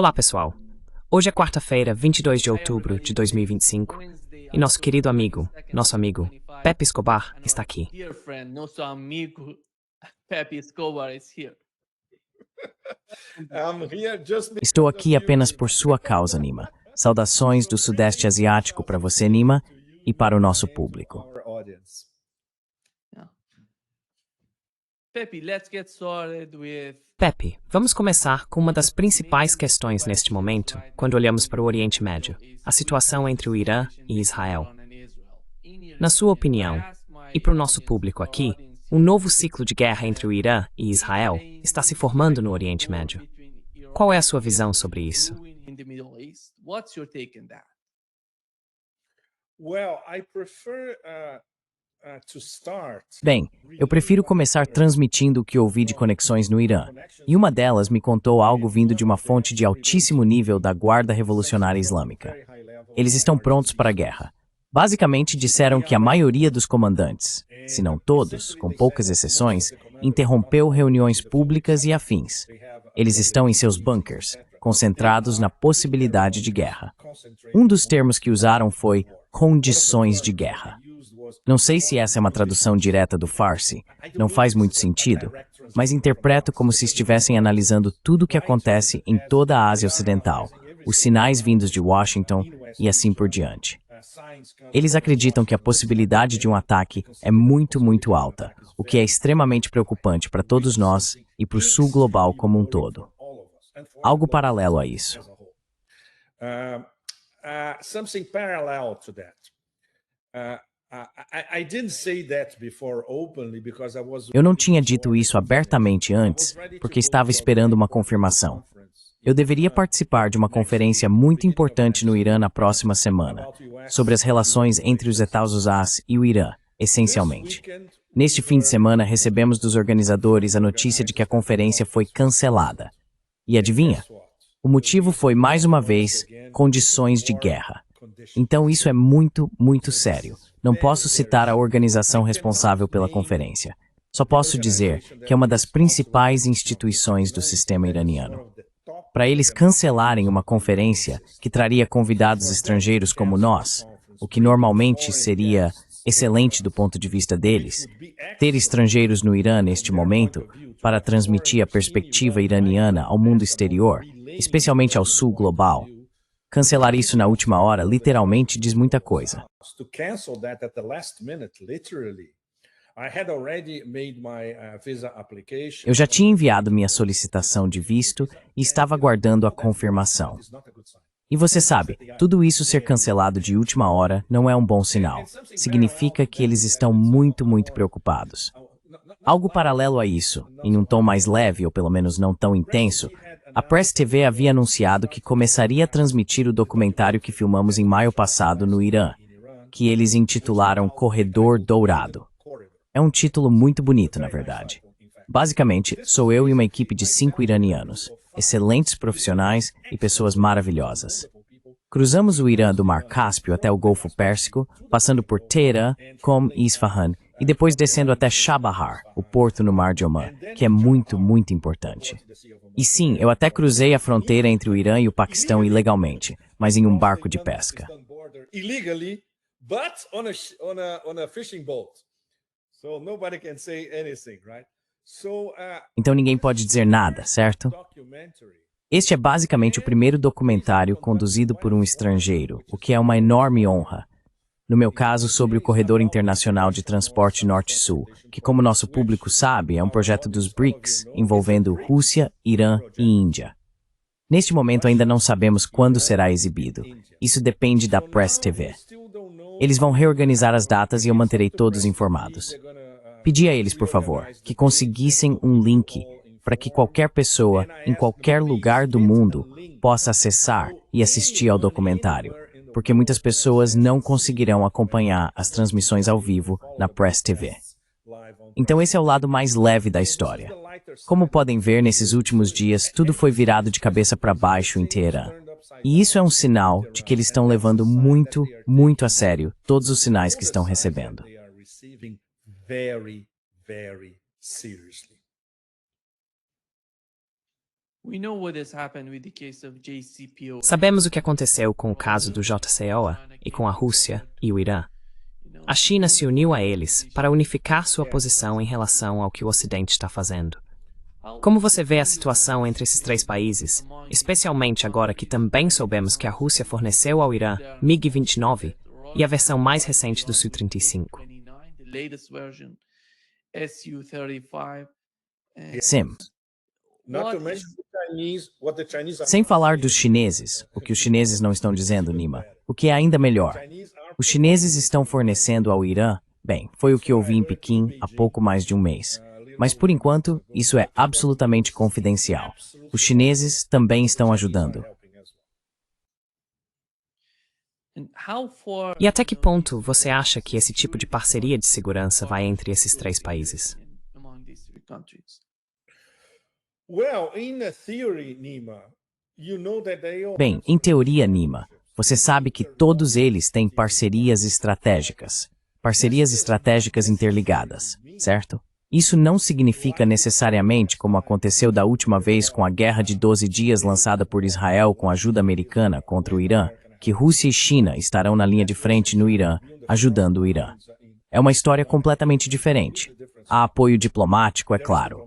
Olá, pessoal. Hoje é quarta-feira, 22 de outubro de 2025, e nosso querido amigo, nosso amigo, Pepe Escobar, está aqui. Dear friend, nosso amigo Pepe Escobar is here. I'm here just Estou because of aqui you, apenas Nima. por sua causa, Nima. Saudações do Sudeste Asiático para você, Nima, e para o nosso público. Our audience. Yeah. Pepe, let's get started with Pepe, vamos começar com uma das principais questões neste momento, quando olhamos para o Oriente Médio, a situação entre o Irã e Israel. Na sua opinião, e para o nosso público aqui, um novo ciclo de guerra entre o Irã e Israel está se formando no Oriente Médio. Qual é a sua visão sobre isso? What's your take on that? Well, I prefer to start. Bem, eu prefiro começar transmitindo o que ouvi de conexões no Irã, e uma delas me contou algo vindo de uma fonte de altíssimo nível da Guarda Revolucionária Islâmica. Eles estão prontos para a guerra. Basicamente disseram que a maioria dos comandantes, se não todos, com poucas exceções, interrompeu reuniões públicas e afins. Eles estão em seus bunkers, concentrados na possibilidade de guerra. Um dos termos que usaram foi condições de guerra. Não sei se essa é uma tradução direta do Farsi, não faz muito sentido, mas interpreto como se estivessem analisando tudo o que acontece em toda a Ásia Ocidental, os sinais vindos de Washington e assim por diante. Eles acreditam que a possibilidade de um ataque é muito alta, o que é extremamente preocupante para todos nós e para o Sul global como um todo. Algo paralelo a isso. Something parallel to that. I didn't say that before openly because I was. Eu não tinha dito isso abertamente antes, porque estava esperando uma confirmação. Eu deveria participar de uma conferência muito importante no Irã na próxima semana, sobre as relações entre os Estados e o Irã, essencialmente. Neste fim de semana, recebemos dos organizadores a notícia de que a conferência foi cancelada. E adivinha? O motivo foi, mais uma vez, condições de guerra. Então isso é muito sério. Não posso citar a organização responsável pela conferência. Só posso dizer que é uma das principais instituições do sistema iraniano. Para eles cancelarem uma conferência que traria convidados estrangeiros como nós, o que normalmente seria excelente do ponto de vista deles, ter estrangeiros no Irã neste momento para transmitir a perspectiva iraniana ao mundo exterior, especialmente ao sul global. Cancelar isso na última hora literalmente diz muita coisa. To cancel that at the last minute, literally. I had already made my visa application. Eu já tinha enviado minha solicitação de visto e estava aguardando a confirmação. E você sabe, tudo isso ser cancelado de última hora não é um bom sinal. Significa que eles estão muito preocupados. Algo paralelo a isso, em um tom mais leve ou pelo menos não tão intenso, a Press TV havia anunciado que começaria a transmitir o documentário que filmamos em maio passado no Irã, que eles intitularam Corredor Dourado. É um título muito bonito, na verdade. Basicamente, sou eu e uma equipe de 5 iranianos, excelentes profissionais e pessoas maravilhosas. Cruzamos o Irã do Mar Cáspio até o Golfo Pérsico, passando por Teherã, Qom e Isfahan, e depois descendo até Chabahar, o porto no Mar de Omã, que é muito importante. E sim, eu até cruzei a fronteira entre o Irã e o Paquistão ilegalmente, mas em um barco de pesca. Illegally, but on a fishing boat. So nobody can say anything, right? So Então ninguém pode dizer nada, certo? Este é basicamente o primeiro documentário conduzido por um estrangeiro, o que é uma enorme honra. No meu caso, sobre o Corredor Internacional de Transporte Norte-Sul, que, como nosso público sabe, é um projeto dos BRICS, envolvendo Rússia, Irã e Índia. Neste momento ainda não sabemos quando será exibido. Isso depende da Press TV. Eles vão reorganizar as datas e eu manterei todos informados. Pedi a eles, por favor, que conseguissem um link para que qualquer pessoa, em qualquer lugar do mundo, possa acessar e assistir ao documentário, porque muitas pessoas não conseguirão acompanhar as transmissões ao vivo na Press TV. Então esse é o lado mais leve da história. Como podem ver, nesses últimos dias, tudo foi virado de cabeça para baixo em Teherã. E isso é um sinal de que eles estão levando muito a sério todos os sinais que estão recebendo. very seriously. Sabemos o que aconteceu com o caso do JCPOA e com a Rússia e o Irã. A China se uniu a eles para unificar sua posição em relação ao que o Ocidente está fazendo. Como você vê a situação entre esses três países, especialmente agora que também soubemos que a Rússia forneceu ao Irã MiG-29 e a versão mais recente do Su-35? Sim. Not to mention what the Chinese are Sem falar dos chineses, o que os chineses não estão dizendo, Nima, o que é ainda melhor. Os chineses estão fornecendo ao Irã, bem, foi o que ouvi em Pequim há pouco mais de um mês. Mas por enquanto, isso é absolutamente confidencial. Os chineses também estão ajudando. E até que ponto você acha que esse tipo de parceria de segurança vai entre esses três países? Well, in theory, Nima, you know that they all Bem, em teoria, Nima, você sabe que todos eles têm parcerias estratégicas. Parcerias estratégicas interligadas, certo? Isso não significa necessariamente, como aconteceu da última vez com a Guerra de 12 Dias lançada por Israel com ajuda americana contra o Irã, que Rússia e China estarão na linha de frente no Irã, ajudando o Irã. É uma história completamente diferente. Há apoio diplomático, é claro.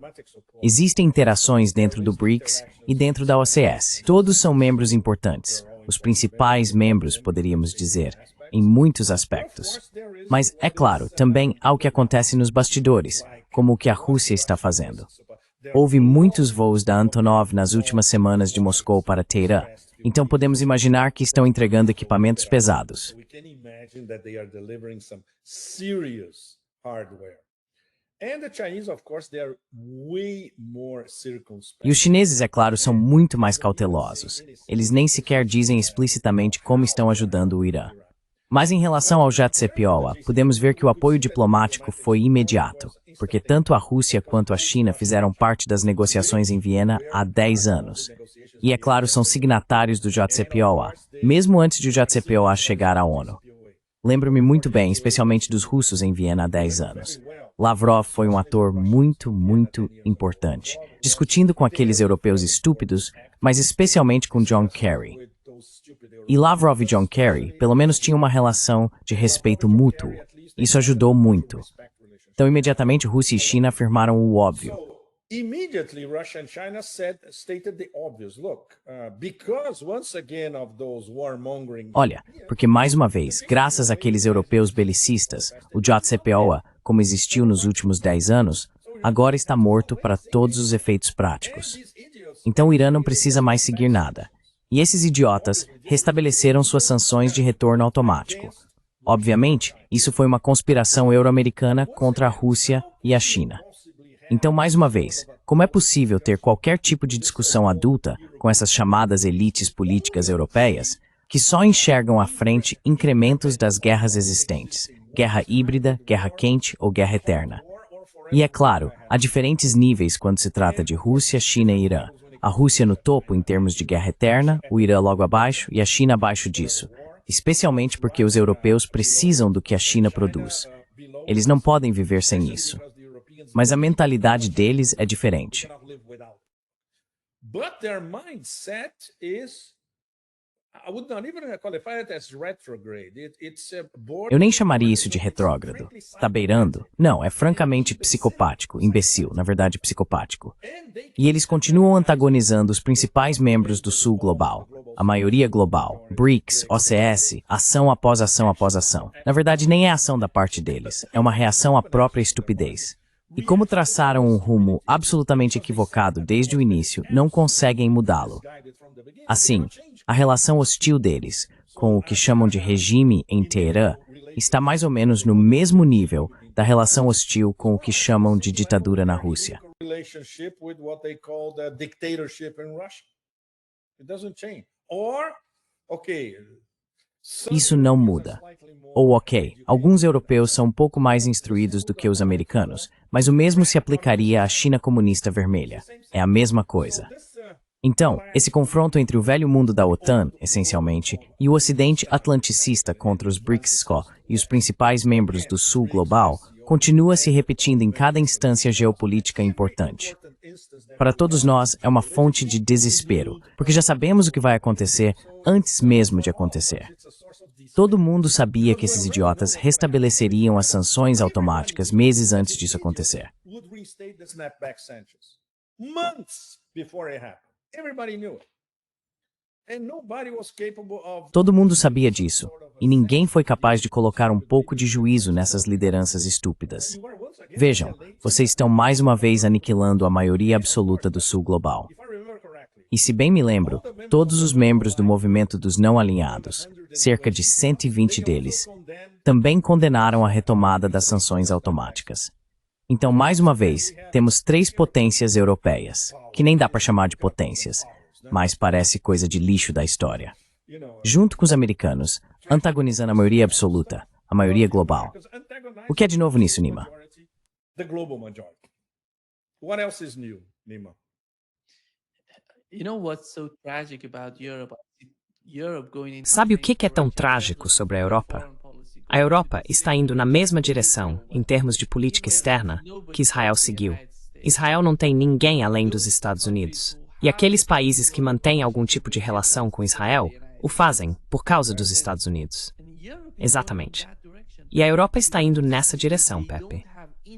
Existem interações dentro do BRICS e dentro da OCS. Todos são membros importantes. Os principais membros, poderíamos dizer, em muitos aspectos. Mas, é claro, também há o que acontece nos bastidores, como o que a Rússia está fazendo. Houve muitos voos da Antonov nas últimas semanas de Moscou para Teherã, então podemos imaginar que estão entregando equipamentos pesados. we can imagine that they are delivering some serious hardware. And the Chinese, of course, they are way more circumspect. E os chineses, é claro, são muito mais cautelosos. Eles nem sequer dizem explicitamente como estão ajudando o Irã. Mas em relação ao JCPOA, podemos ver que o apoio diplomático foi imediato, porque tanto a Rússia quanto a China fizeram parte das negociações em Viena há 10 anos. E, é claro, são signatários do JCPOA, mesmo antes de o JCPOA chegar à ONU. Lembro-me muito bem, especialmente dos russos em Viena há 10 anos. Lavrov foi um ator muito, muito importante, discutindo com aqueles europeus estúpidos, mas especialmente com John Kerry. E Lavrov e John Kerry, pelo menos, tinham uma relação de respeito mútuo. Isso ajudou muito. Então, imediatamente, Rússia e China afirmaram o óbvio. Immediately, Russia and China stated the obvious. Look, because once again of those warmongering. Olha, porque mais uma vez, graças àqueles europeus belicistas, o JCPOA, como existiu nos últimos 10 anos, agora está morto para todos os efeitos práticos. Então o Irã não precisa mais seguir nada. E esses idiotas restabeleceram suas sanções de retorno automático. Obviamente, isso foi uma conspiração euro-americana contra a Rússia e a China. Então, mais uma vez, como é possível ter qualquer tipo de discussão adulta com essas chamadas elites políticas europeias que só enxergam à frente incrementos das guerras existentes, guerra híbrida, guerra quente ou guerra eterna? E é claro, há diferentes níveis quando se trata de Rússia, China e Irã. A Rússia no topo em termos de guerra eterna, o Irã logo abaixo e a China abaixo disso, especialmente porque os europeus precisam do que a China produz. Eles não podem viver sem isso. Mas a mentalidade deles é diferente. But their mindset is, I would not even qualify it as retrograde. It's a Eu nem chamaria isso de retrógrado. Tá beirando? Não, é francamente psicopático, imbecil, na verdade psicopático. E eles continuam antagonizando os principais membros do Sul Global, a maioria global, BRICS, OCS, ação após ação após ação. Na verdade, nem é ação da parte deles, é uma reação à própria estupidez. E como traçaram um rumo absolutamente equivocado desde o início, não conseguem mudá-lo. Assim, a relação hostil deles, com o que chamam de regime em Teherã, está mais ou menos no mesmo nível da relação hostil com o que chamam de ditadura na Rússia. relationship with what they call the dictatorship in Russia. It doesn't change. Or, okay, Isso não muda. Ou ok, alguns europeus são um pouco mais instruídos do que os americanos, mas o mesmo se aplicaria à China comunista vermelha. É a mesma coisa. Então, esse confronto entre o velho mundo da OTAN, essencialmente, e o ocidente atlanticista contra os BRICS e os principais membros do Sul Global, continua se repetindo em cada instância geopolítica importante. Para todos nós, é uma fonte de desespero, porque já sabemos o que vai acontecer antes mesmo de acontecer. Todo mundo sabia que esses idiotas restabeleceriam as sanções automáticas meses antes disso acontecer. Todo mundo sabia disso, e ninguém foi capaz de colocar um pouco de juízo nessas lideranças estúpidas. Vejam, vocês estão mais uma vez aniquilando a maioria absoluta do Sul global. E se bem me lembro, todos os membros do movimento dos não alinhados, cerca de 120 deles, também condenaram a retomada das sanções automáticas. Então, mais uma vez, temos 3 potências europeias, que nem dá para chamar de potências, mas parece coisa de lixo da história. Junto com os americanos, antagonizando a maioria absoluta, a maioria global. O que é de novo nisso, Nima? The global majority. What else is new, Nima? You know what's so tragic about Europe? Europe going into Sabe o que é tão trágico sobre a Europa? A Europa está indo na mesma direção, em termos de política externa, que Israel seguiu. Israel não tem ninguém além dos Estados Unidos. E aqueles países que mantêm algum tipo de relação com Israel, o fazem por causa dos Estados Unidos. Exatamente. E a Europa está indo nessa direção, Pepe.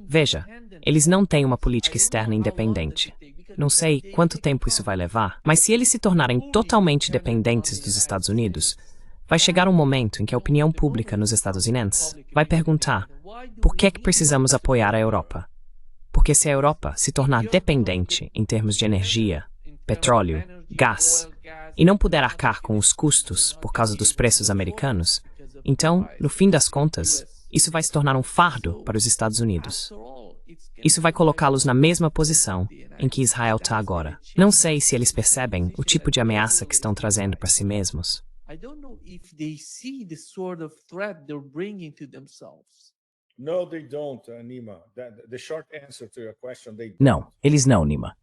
Veja, eles não têm uma política externa independente. Não sei quanto tempo isso vai levar, mas se eles se tornarem totalmente dependentes dos Estados Unidos, vai chegar um momento em que a opinião pública nos Estados Unidos vai perguntar por que precisamos apoiar a Europa. Porque se a Europa se tornar dependente em termos de energia, petróleo, gás, e não puder arcar com os custos por causa dos preços americanos, então, no fim das contas, isso vai se tornar um fardo para os Estados Unidos. Isso vai colocá-los na mesma posição em que Israel está agora. Não sei se eles percebem o tipo de ameaça que estão trazendo para si mesmos. I don't know if they see the sort of threat they're bringing to themselves. No, they don't, Nima. The short answer to your question, they don't. Não, eles não, Nima.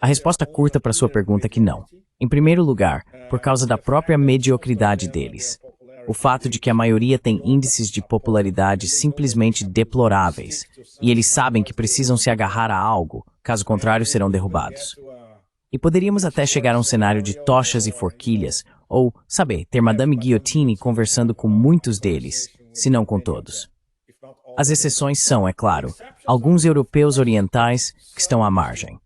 A resposta curta para sua pergunta é que não. Em primeiro lugar, por causa da própria mediocridade deles. O fato de que a maioria tem índices de popularidade simplesmente deploráveis, e eles sabem que precisam se agarrar a algo, caso contrário serão derrubados. E poderíamos até chegar a um cenário de tochas e forquilhas, ou, sabe, ter Madame Guillotine conversando com muitos deles, se não com todos. As exceções são, é claro, alguns europeus orientais que estão à margem.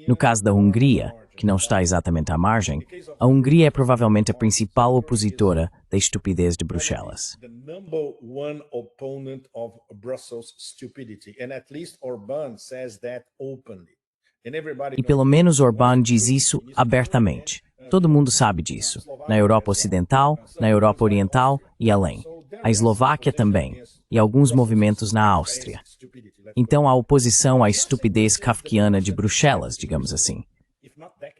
No caso da Hungria, que não está exatamente à margem, a Hungria é provavelmente a principal opositora da estupidez de Bruxelas. The number one opponent of Brussels stupidity, and at least Orbán says that openly. And everybody E pelo menos Orbán diz isso abertamente. Todo mundo sabe disso. Na Europa Ocidental, na Europa Oriental e além. A Eslováquia também. E alguns movimentos na Áustria. Então a oposição à estupidez kafkiana de Bruxelas, digamos assim.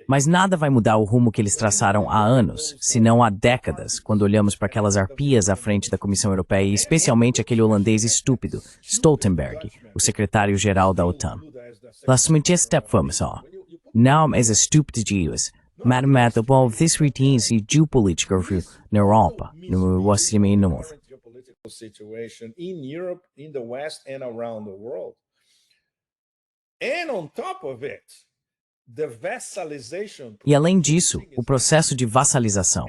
Mas nada vai mudar o rumo que eles traçaram há anos, se não há décadas, quando olhamos para aquelas arpias à frente da Comissão Europeia e especialmente aquele holandês estúpido, Stoltenberg, o secretário-geral da OTAN. Laat step vamos só. Não é estupidez, mas above this routine e geopolítica na Europa, no mundo. situation in Europe, in the West, and around the world. And on top of it, the vassalization. E além disso, o processo de vassalização.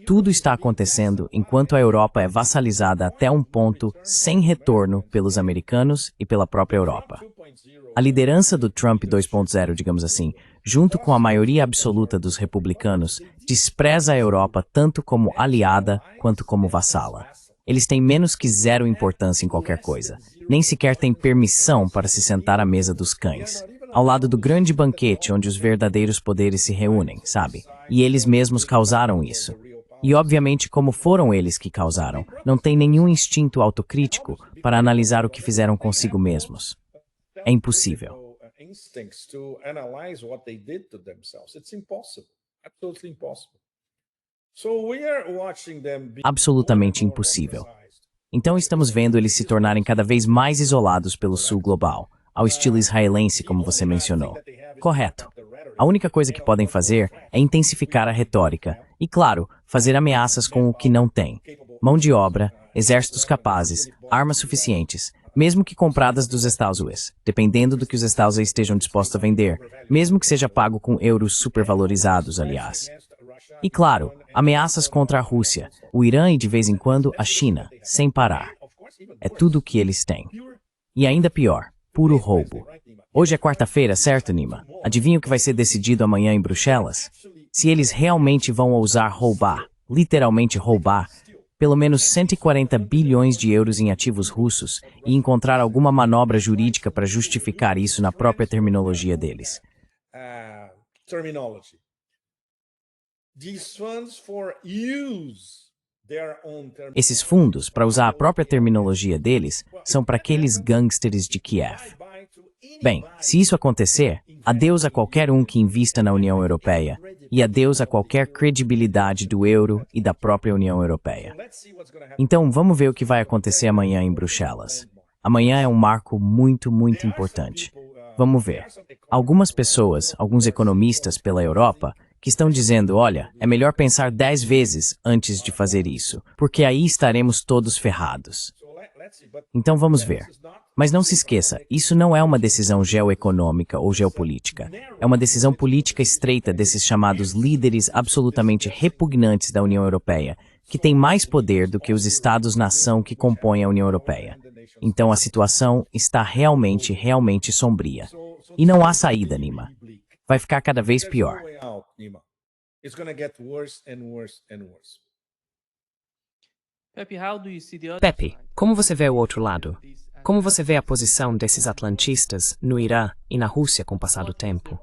Tudo está acontecendo enquanto a Europa é vassalizada até um ponto sem retorno pelos americanos e pela própria Europa. A liderança do Trump 2.0, digamos assim, junto com a maioria absoluta dos republicanos, despreza a Europa tanto como aliada quanto como vassala. Eles têm menos que zero importância em qualquer coisa. Nem sequer têm permissão para se sentar à mesa dos cães. Ao lado do grande banquete onde os verdadeiros poderes se reúnem, sabe? E eles mesmos causaram isso. E obviamente, como foram eles que causaram, não tem nenhum instinto autocrítico para analisar o que fizeram consigo mesmos. É impossível. Absolutamente impossível. Então estamos vendo eles se tornarem cada vez mais isolados pelo sul global, ao estilo israelense, como você mencionou. Correto. A única coisa que podem fazer é intensificar a retórica e, claro, fazer ameaças com o que não tem. Mão de obra, exércitos capazes, armas suficientes, mesmo que compradas dos Estados Unidos, dependendo do que os Estados Unidos estejam dispostos a vender, mesmo que seja pago com euros supervalorizados, aliás. E claro, ameaças contra a Rússia, o Irã e de vez em quando a China, sem parar. É tudo o que eles têm. E ainda pior, puro roubo. Hoje é quarta-feira, certo, Nima? Adivinha o que vai ser decidido amanhã em Bruxelas? Se eles realmente vão ousar roubar, literalmente roubar, pelo menos 140 bilhões de euros em ativos russos e encontrar alguma manobra jurídica para justificar isso na própria terminologia deles. Esses fundos, para usar a própria terminologia deles, são para aqueles gangsters de Kiev. Bem, se isso acontecer, adeus a qualquer um que invista na União Europeia e adeus a qualquer credibilidade do euro e da própria União Europeia. Então, vamos ver o que vai acontecer amanhã em Bruxelas. Amanhã é um marco muito importante. Vamos ver. Algumas pessoas, alguns economistas pela Europa, que estão dizendo, olha, é melhor pensar 10 vezes antes de fazer isso, porque aí estaremos todos ferrados. Então vamos ver. Mas não se esqueça, isso não é uma decisão geoeconômica ou geopolítica. É uma decisão política estreita desses chamados líderes absolutamente repugnantes da União Europeia, que têm mais poder do que os Estados-nação que compõem a União Europeia. Então a situação está realmente sombria. E não há saída, Nima. Vai ficar cada vez pior. Pepe, como você vê o outro lado? Como você vê a posição desses atlantistas no Irã e na Rússia com o passar do tempo?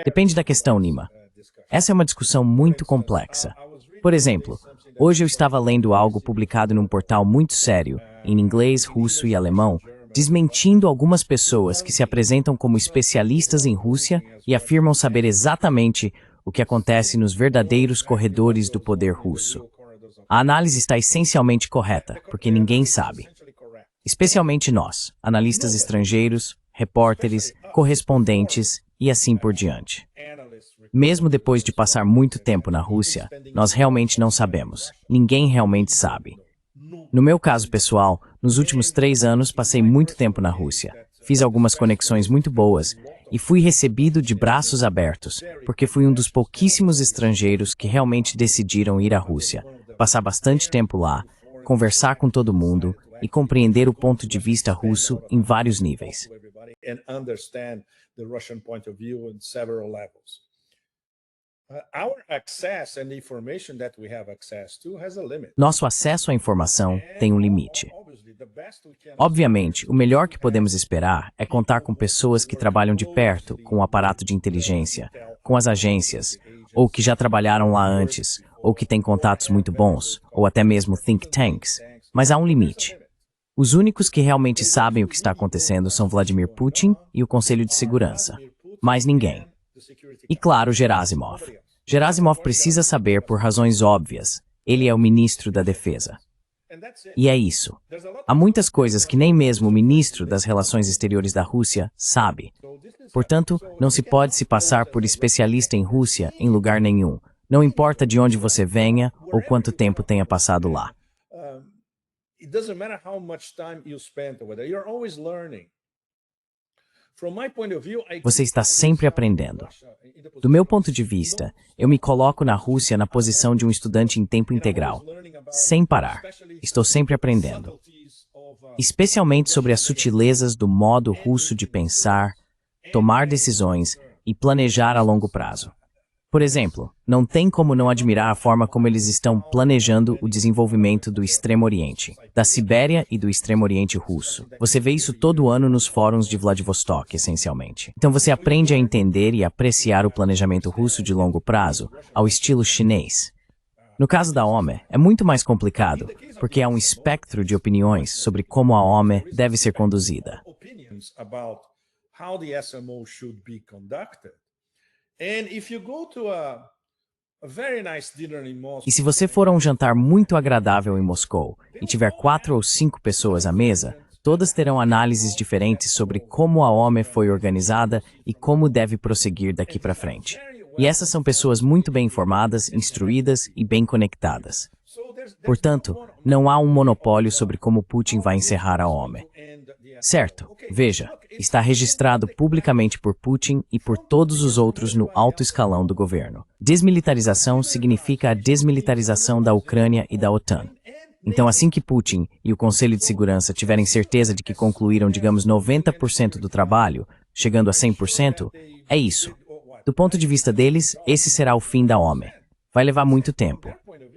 Depende da questão, Nima. Essa é uma discussão muito complexa. Por exemplo, hoje eu estava lendo algo publicado num portal muito sério, em inglês, russo e alemão, desmentindo algumas pessoas que se apresentam como especialistas em Rússia e afirmam saber exatamente o que acontece nos verdadeiros corredores do poder russo. A análise está essencialmente correta, porque ninguém sabe. Especialmente nós, analistas estrangeiros, repórteres, correspondentes e assim por diante. Mesmo depois de passar muito tempo na Rússia, nós realmente não sabemos. Ninguém realmente sabe. No meu caso pessoal, nos últimos 3 anos passei muito tempo na Rússia. Fiz algumas conexões muito boas e fui recebido de braços abertos, porque fui um dos pouquíssimos estrangeiros que realmente decidiram ir à Rússia, passar bastante tempo lá, conversar com todo mundo e compreender o ponto de vista russo em vários níveis. Nosso acesso à informação tem um limite. Obviamente, o melhor que podemos esperar é contar com pessoas que trabalham de perto com o aparato de inteligência, com as agências, ou que já trabalharam lá antes, ou que têm contatos muito bons, ou até mesmo think tanks. Mas há um limite. Os únicos que realmente sabem o que está acontecendo são Vladimir Putin e o Conselho de Segurança. Mais ninguém. E claro, Gerasimov. Gerasimov precisa saber por razões óbvias. Ele é o ministro da Defesa. E é isso. Há muitas coisas que nem mesmo o ministro das Relações Exteriores da Rússia sabe. Portanto, não se pode se passar por especialista em Rússia em lugar nenhum. Não importa de onde você venha ou quanto tempo tenha passado lá. Você está sempre aprendendo. Do meu ponto de vista, eu me coloco na Rússia na posição de um estudante em tempo integral, sem parar. Estou sempre aprendendo. Especialmente sobre as sutilezas do modo russo de pensar, tomar decisões e planejar a longo prazo. Por exemplo, não tem como não admirar a forma como eles estão planejando o desenvolvimento do Extremo Oriente, da Sibéria e do Extremo Oriente russo. Você vê isso todo ano nos fóruns de Vladivostok, essencialmente. Então você aprende a entender e apreciar o planejamento russo de longo prazo, ao estilo chinês. No caso da OME, é muito mais complicado, porque há um espectro de opiniões sobre como a OME deve ser conduzida. E se você for a um jantar muito agradável em Moscou e tiver 4 ou 5 pessoas à mesa, todas terão análises diferentes sobre como a OME foi organizada e como deve prosseguir daqui para frente. E essas são pessoas muito bem informadas, instruídas e bem conectadas. Portanto, não há um monopólio sobre como Putin vai encerrar a OME. Certo, veja, está registrado publicamente por Putin e por todos os outros no alto escalão do governo. Desmilitarização significa a desmilitarização da Ucrânia e da OTAN. Então, assim que Putin e o Conselho de Segurança tiverem certeza de que concluíram, digamos, 90% do trabalho, chegando a 100%, é isso. Do ponto de vista deles, esse será o fim da OME. Vai levar muito tempo.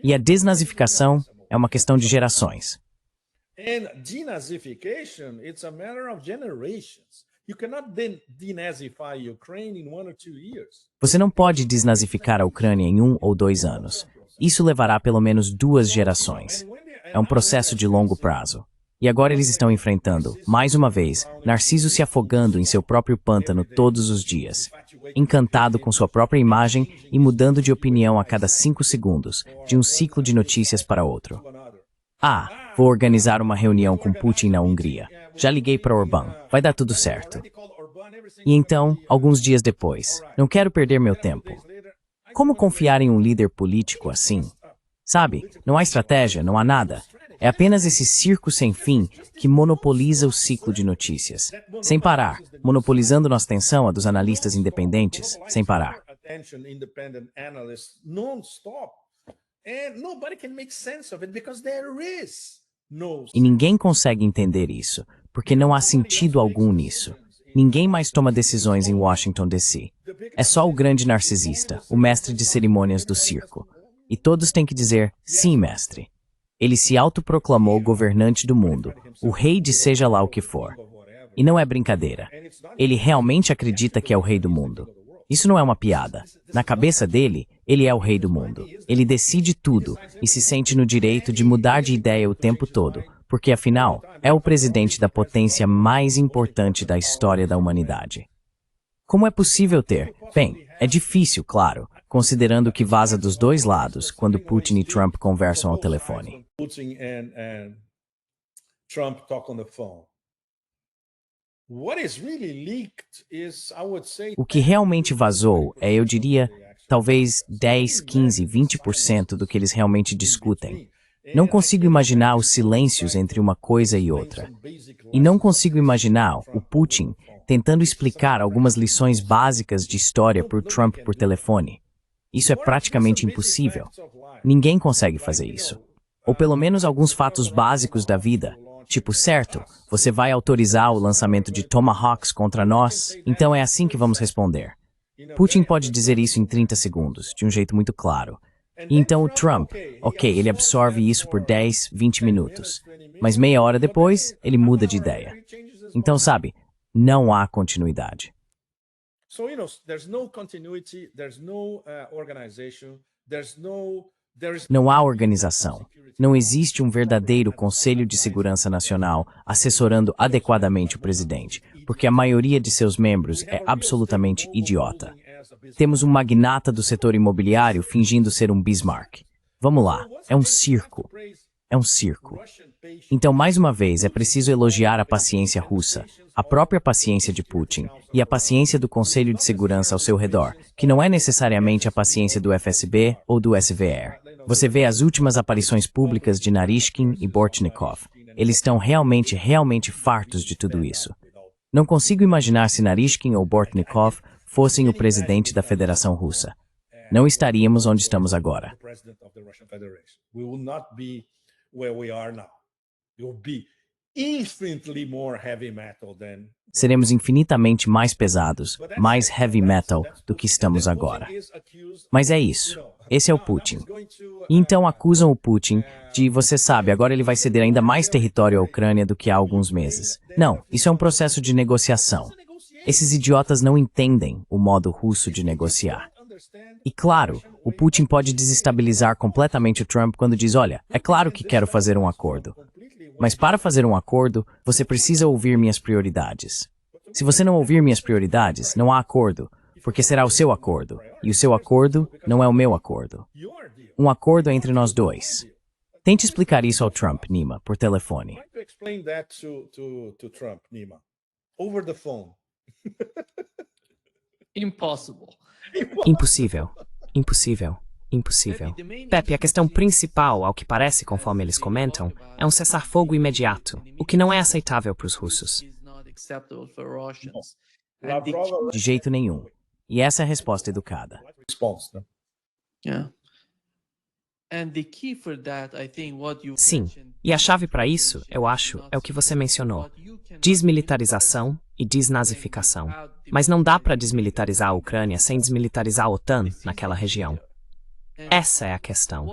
E a desnazificação é uma questão de gerações. And denazification, it's a matter of generations. You cannot denazify Ukraine in 1 or 2 years. Você não pode desnazificar a Ucrânia em 1 ou 2 anos. Isso levará pelo menos 2 gerações. É um processo de longo prazo. E agora eles estão enfrentando, mais uma vez, Narciso se afogando em seu próprio pântano todos os dias, encantado com sua própria imagem e mudando de opinião a cada 5 segundos, de um ciclo de notícias para outro. Vou organizar uma reunião com Putin na Hungria. Já liguei para Orbán. Vai dar tudo certo. E então, alguns dias depois, não quero perder meu tempo. Como confiar em um líder político assim? Sabe, não há estratégia, não há nada. É apenas esse circo sem fim que monopoliza o ciclo de notícias. Sem parar, monopolizando nossa atenção a dos analistas independentes, sem parar. E ninguém consegue entender isso, porque não há sentido algum nisso. Ninguém mais toma decisões em Washington, D.C. É só o grande narcisista, o mestre de cerimônias do circo. E todos têm que dizer, sim, mestre. Ele se autoproclamou governante do mundo, o rei de seja lá o que for. E não é brincadeira. Ele realmente acredita que é o rei do mundo. Isso não é uma piada. Na cabeça dele, ele é o rei do mundo. Ele decide tudo e se sente no direito de mudar de ideia o tempo todo, porque afinal, é o presidente da potência mais importante da história da humanidade. Como é possível ter? Bem, é difícil, claro, considerando que vaza dos dois lados quando Putin e Trump conversam ao telefone. Putin and Trump talk on the phone. O que realmente vazou é, eu diria, talvez 10, 15, 20% do que eles realmente discutem. Não consigo imaginar os silêncios entre uma coisa e outra. E não consigo imaginar o Putin tentando explicar algumas lições básicas de história para o Trump por telefone. Isso é praticamente impossível. Ninguém consegue fazer isso. Ou pelo menos alguns fatos básicos da vida. Tipo, certo, você vai autorizar o lançamento de Tomahawks contra nós? Então é assim que vamos responder. Putin pode dizer isso em 30 segundos, de um jeito muito claro. E então o Trump, ok, ele absorve isso por 10, 20 minutos. Mas meia hora depois, ele muda de ideia. Então, sabe, não há continuidade. Não há organização. Não existe um verdadeiro Conselho de Segurança Nacional assessorando adequadamente o presidente, porque a maioria de seus membros é absolutamente idiota. Temos um magnata do setor imobiliário fingindo ser um Bismarck. Vamos lá, é um circo. É um circo. Então, mais uma vez, é preciso elogiar a paciência russa, a própria paciência de Putin e a paciência do Conselho de Segurança ao seu redor, que não é necessariamente a paciência do FSB ou do SVR. Você vê as últimas aparições públicas de Narishkin e Bortnikov. Eles estão realmente fartos de tudo isso. Não consigo imaginar se Narishkin ou Bortnikov fossem o presidente da Federação Russa. Não estaríamos onde estamos agora. Seremos infinitamente mais pesados, mais heavy metal do que estamos agora. Mas é isso. Esse é o Putin. E então acusam o Putin de, você sabe, agora ele vai ceder ainda mais território à Ucrânia do que há alguns meses. Não, isso é um processo de negociação. Esses idiotas não entendem o modo russo de negociar. E claro, o Putin pode desestabilizar completamente o Trump quando diz, olha, é claro que quero fazer um acordo. Mas para fazer um acordo, você precisa ouvir minhas prioridades. Se você não ouvir minhas prioridades, não há acordo, porque será o seu acordo. E o seu acordo não é o meu acordo. Um acordo é entre nós dois. Tente explicar isso ao Trump, Nima, por telefone. Impossible. Impossível. Impossível. Impossível. Pepe, a questão principal, ao que parece, conforme eles comentam, é um cessar-fogo imediato, o que não é aceitável para os russos. Lavrov De jeito nenhum. E essa é a resposta educada. response, né? Yeah. And the key for that, I think, what you Sim, mentioned, e a chave para isso, eu acho, é o que você mencionou: desmilitarização e desnazificação. Mas não dá para desmilitarizar a Ucrânia sem desmilitarizar a OTAN naquela região. Essa é a questão.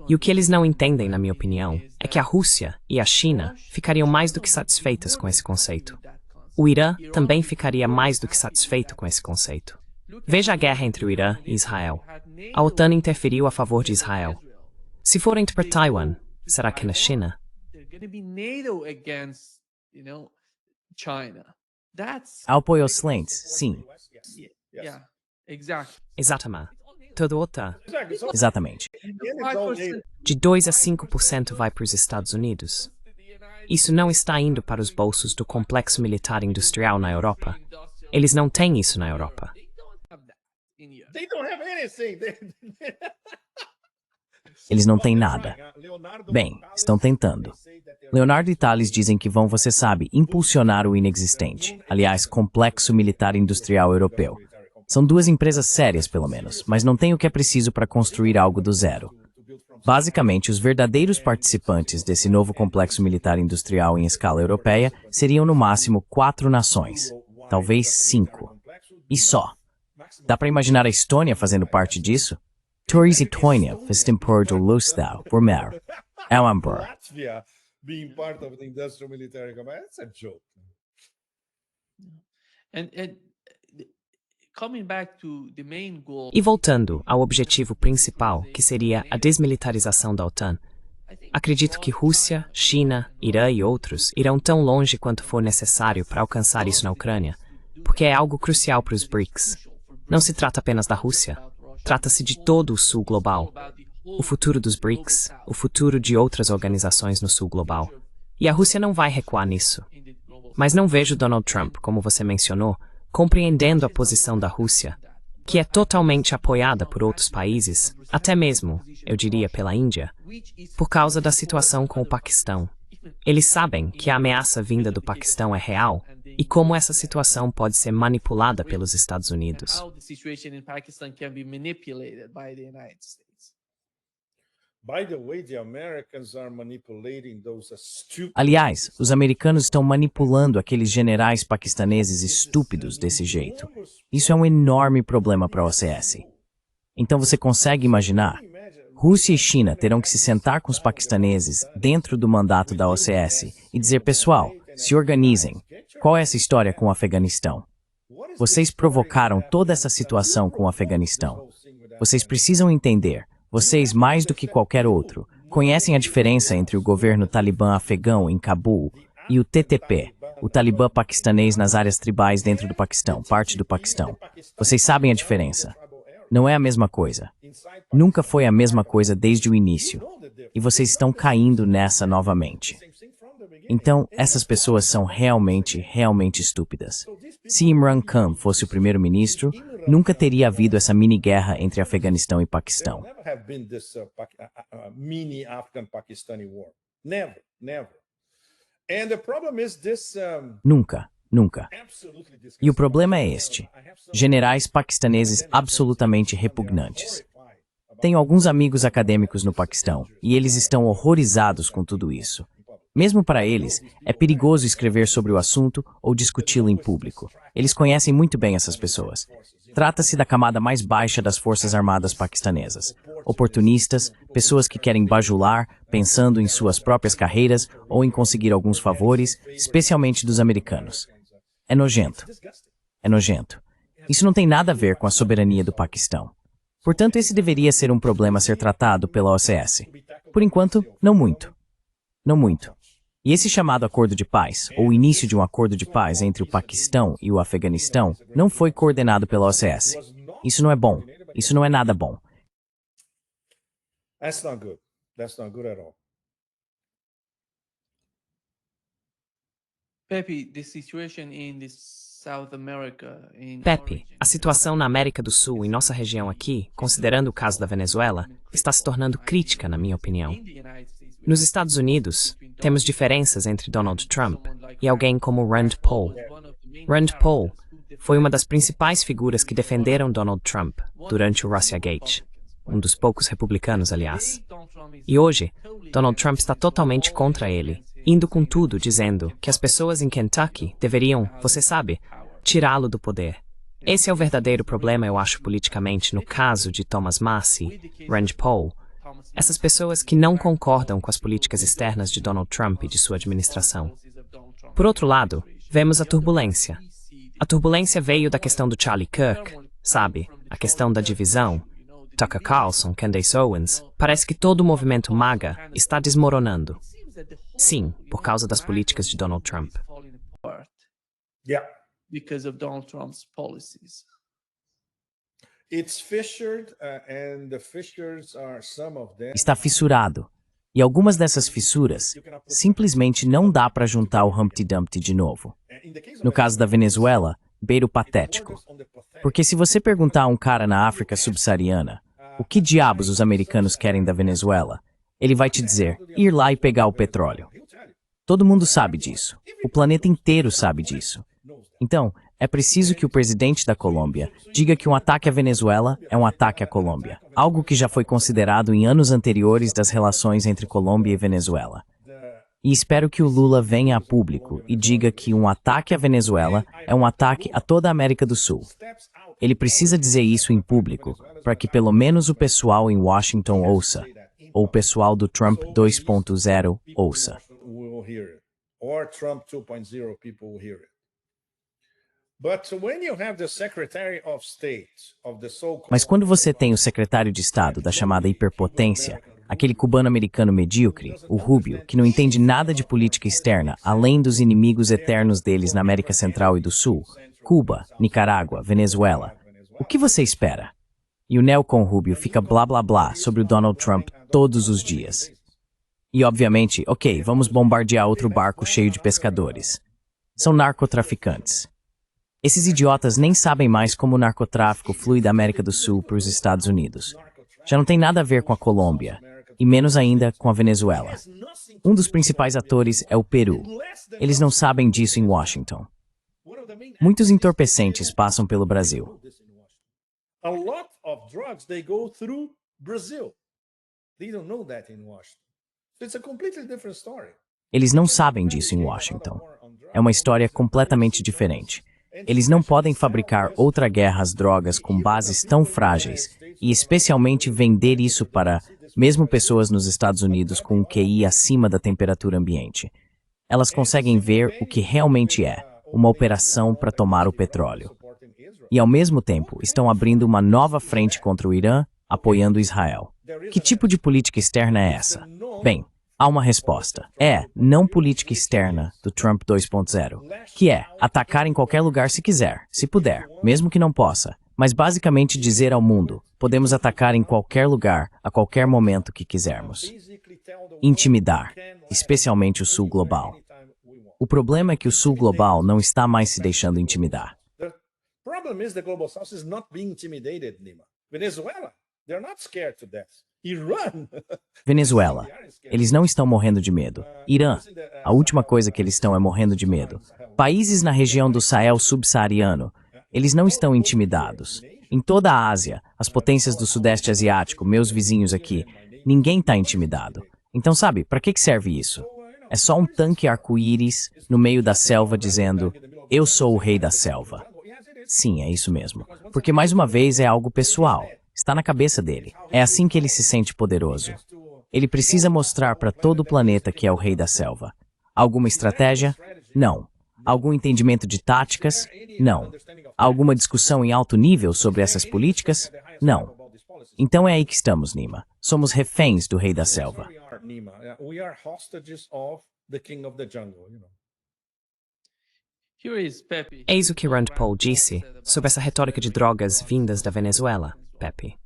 E o que eles não entendem, na minha opinião, é que a Rússia e a China ficariam mais do que satisfeitas com esse conceito. O Irã também ficaria mais do que satisfeito com esse conceito. Veja a guerra entre o Irã e Israel. A OTAN interferiu a favor de Israel. Se forem para Taiwan, será que na China? they're going to be NATO against, China. That's Apoio aos slants, sim, yeah, exactly. Exatamente. Toda OTAN, exatamente. de 2 a 5% vai para os Estados Unidos. Isso não está indo para os bolsos do complexo militar industrial na Europa. Eles não têm isso na Europa. They don't have anything. Eles não têm nada. Bem, estão tentando. Leonardo e Tales dizem que vão, você sabe, impulsionar o inexistente, aliás, complexo militar industrial europeu. São duas empresas sérias, pelo menos, mas não têm o que é preciso para construir algo do zero. Basicamente, os verdadeiros participantes desse novo complexo militar industrial em escala europeia seriam no máximo 4 nações, talvez 5. E só. Dá para imaginar a Estônia fazendo parte disso? Tories e Tonia, Vestimpordo Lustau, Vormer, Elambur. Latvia being part of the industrial military command, that's a joke. And coming back to the main goal, E voltando ao objetivo principal, que seria a desmilitarização da OTAN, acredito que Rússia, China, Irã e outros irão tão longe quanto for necessário para alcançar isso na Ucrânia, porque é algo crucial para os BRICS. Não se trata apenas da Rússia, trata-se de todo o Sul global, o futuro dos BRICS, o futuro de outras organizações no Sul global. E a Rússia não vai recuar nisso. Mas não vejo Donald Trump, como você mencionou, compreendendo a posição da Rússia, que é totalmente apoiada por outros países, até mesmo, eu diria, pela Índia, por causa da situação com o Paquistão. Eles sabem que a ameaça vinda do Paquistão é real e como essa situação pode ser manipulada pelos Estados Unidos. how the situation in Pakistan can be manipulated by the United States. By the way, the Americans are manipulating those stupid. Aliás, os americanos estão manipulando aqueles generais paquistaneses estúpidos desse jeito. Isso é um enorme problema para a OCS. Então você consegue imaginar? Rússia e China terão que se sentar com os paquistaneses dentro do mandato da OCS e dizer, pessoal, se organizem. Qual é essa história com o Afeganistão? Vocês provocaram toda essa situação com o Afeganistão. Vocês precisam entender, vocês mais do que qualquer outro, conhecem a diferença entre o governo talibã afegão em Cabul e o TTP, o Talibã paquistanês nas áreas tribais dentro do Paquistão, parte do Paquistão. Vocês sabem a diferença. Não é a mesma coisa. Nunca foi a mesma coisa desde o início. E vocês estão caindo nessa novamente. Então, essas pessoas são realmente estúpidas. Se Imran Khan fosse o primeiro-ministro, nunca teria havido essa mini-guerra entre Afeganistão e Paquistão. Never have been this mini Afghan-Pakistani war. Never, never. And the problem is this Nunca. absolutely disgusting. E o problema é este. Generais paquistaneses absolutamente repugnantes. Tenho alguns amigos acadêmicos no Paquistão, e eles estão horrorizados com tudo isso. Mesmo para eles, é perigoso escrever sobre o assunto ou discuti-lo em público. Eles conhecem muito bem essas pessoas. Trata-se da camada mais baixa das Forças Armadas paquistanesas. Oportunistas, pessoas que querem bajular, pensando em suas próprias carreiras ou em conseguir alguns favores, especialmente dos americanos. É nojento. É nojento. Isso não tem nada a ver com a soberania do Paquistão. Portanto, esse deveria ser um problema a ser tratado pela OCS. Por enquanto, não muito. Não muito. E esse chamado acordo de paz, ou início de um acordo de paz entre o Paquistão e o Afeganistão, não foi coordenado pela OCS. Isso não é bom. Isso não é nada bom. That's not good. That's not good at all. Pepe, the situation in the Pepe, a situação na América do Sul, em nossa região aqui, considerando o caso da Venezuela, está se tornando crítica, na minha opinião. Nos Estados Unidos, temos diferenças entre Donald Trump e alguém como Rand Paul. Rand Paul foi uma das principais figuras que defenderam Donald Trump durante o Russiagate, um dos poucos republicanos, aliás. E hoje, Donald Trump está totalmente contra ele, indo com tudo dizendo que as pessoas em Kentucky deveriam, você sabe, tirá-lo do poder. Esse é o verdadeiro problema, eu acho, politicamente, no caso de Thomas Massie, Rand Paul, essas pessoas que não concordam com as políticas externas de Donald Trump e de sua administração. Por outro lado, vemos a turbulência. A turbulência veio da questão do Charlie Kirk, sabe? A questão da divisão. Tucker Carlson, Candace Owens. Parece que todo o movimento MAGA está desmoronando. Sim, por causa das políticas de Donald Trump. Yeah. Because of Donald Trump's policies. It's fissured, and the fissures are some of them. Está fissurado. E algumas dessas fissuras simplesmente não dá para juntar o Humpty Dumpty de novo. No caso da Venezuela, beira o patético. Porque se você perguntar a um cara na África subsaariana o que diabos os americanos querem da Venezuela, ele vai te dizer ir lá e pegar o petróleo. Todo mundo sabe disso. O planeta inteiro sabe disso. Então, é preciso que o presidente da Colômbia diga que um ataque à Venezuela é um ataque à Colômbia, algo que já foi considerado em anos anteriores das relações entre Colômbia e Venezuela. E espero que o Lula venha a público e diga que um ataque à Venezuela é um ataque a toda a América do Sul. Ele precisa dizer isso em público, para que pelo menos o pessoal em Washington ouça, ou o pessoal do Trump 2.0 ouça. Or Trump 2.0 people will hear it. Mas quando você tem o secretário de Estado da chamada hiperpotência, aquele cubano-americano medíocre, o Rubio, que não entende nada de política externa, além dos inimigos eternos deles na América Central e do Sul, Cuba, Nicarágua, Venezuela, o que você espera? E o neocon Rubio fica blá blá blá sobre o Donald Trump todos os dias. E obviamente, ok, vamos bombardear outro barco cheio de pescadores. São narcotraficantes. Esses idiotas nem sabem mais como o narcotráfico flui da América do Sul para os Estados Unidos. Já não tem nada a ver com a Colômbia, e menos ainda com a Venezuela. Um dos principais atores é o Peru. Eles não sabem disso em Washington. Muitos entorpecentes passam pelo Brasil. A lot of drugs they go through Brazil. They don't know that in Washington. So it's a completely different story. Eles não sabem disso em Washington. É uma história completamente diferente. Eles não podem fabricar outra guerra às drogas com bases tão frágeis e especialmente vender isso para, mesmo pessoas nos Estados Unidos com um QI acima da temperatura ambiente. Elas conseguem ver o que realmente é uma operação para tomar o petróleo. E ao mesmo tempo estão abrindo uma nova frente contra o Irã, apoiando Israel. Que tipo de política externa é essa? Bem, há uma resposta. É não política externa do Trump 2.0, que é atacar em qualquer lugar se quiser, se puder, mesmo que não possa, mas basicamente dizer ao mundo, podemos atacar em qualquer lugar, a qualquer momento que quisermos. Intimidar, especialmente o Sul Global. O problema é que o Sul Global não está mais se deixando intimidar. The problem is the global south is not being intimidated, Lima. Venezuela, they're not scared to death. Iran. Venezuela, eles não estão morrendo de medo. Irã, a última coisa que eles estão é morrendo de medo. Países na região do Sahel subsaariano, eles não estão intimidados. Em toda a Ásia, as potências do Sudeste Asiático, meus vizinhos aqui, ninguém está intimidado. Então sabe, para que serve isso? É só um tanque arco-íris no meio da selva dizendo, eu sou o rei da selva. Sim, é isso mesmo. Porque mais uma vez é algo pessoal. Está na cabeça dele. É assim que ele se sente poderoso. Ele precisa mostrar para todo o planeta que é o rei da selva. Alguma estratégia? Não. Algum entendimento de táticas? Não. Alguma discussão em alto nível sobre essas políticas? Não. Então é aí que estamos, Nima. Somos reféns do rei da selva. Eis o que Rand Paul disse sobre essa retórica de drogas vindas da Venezuela, Pepe.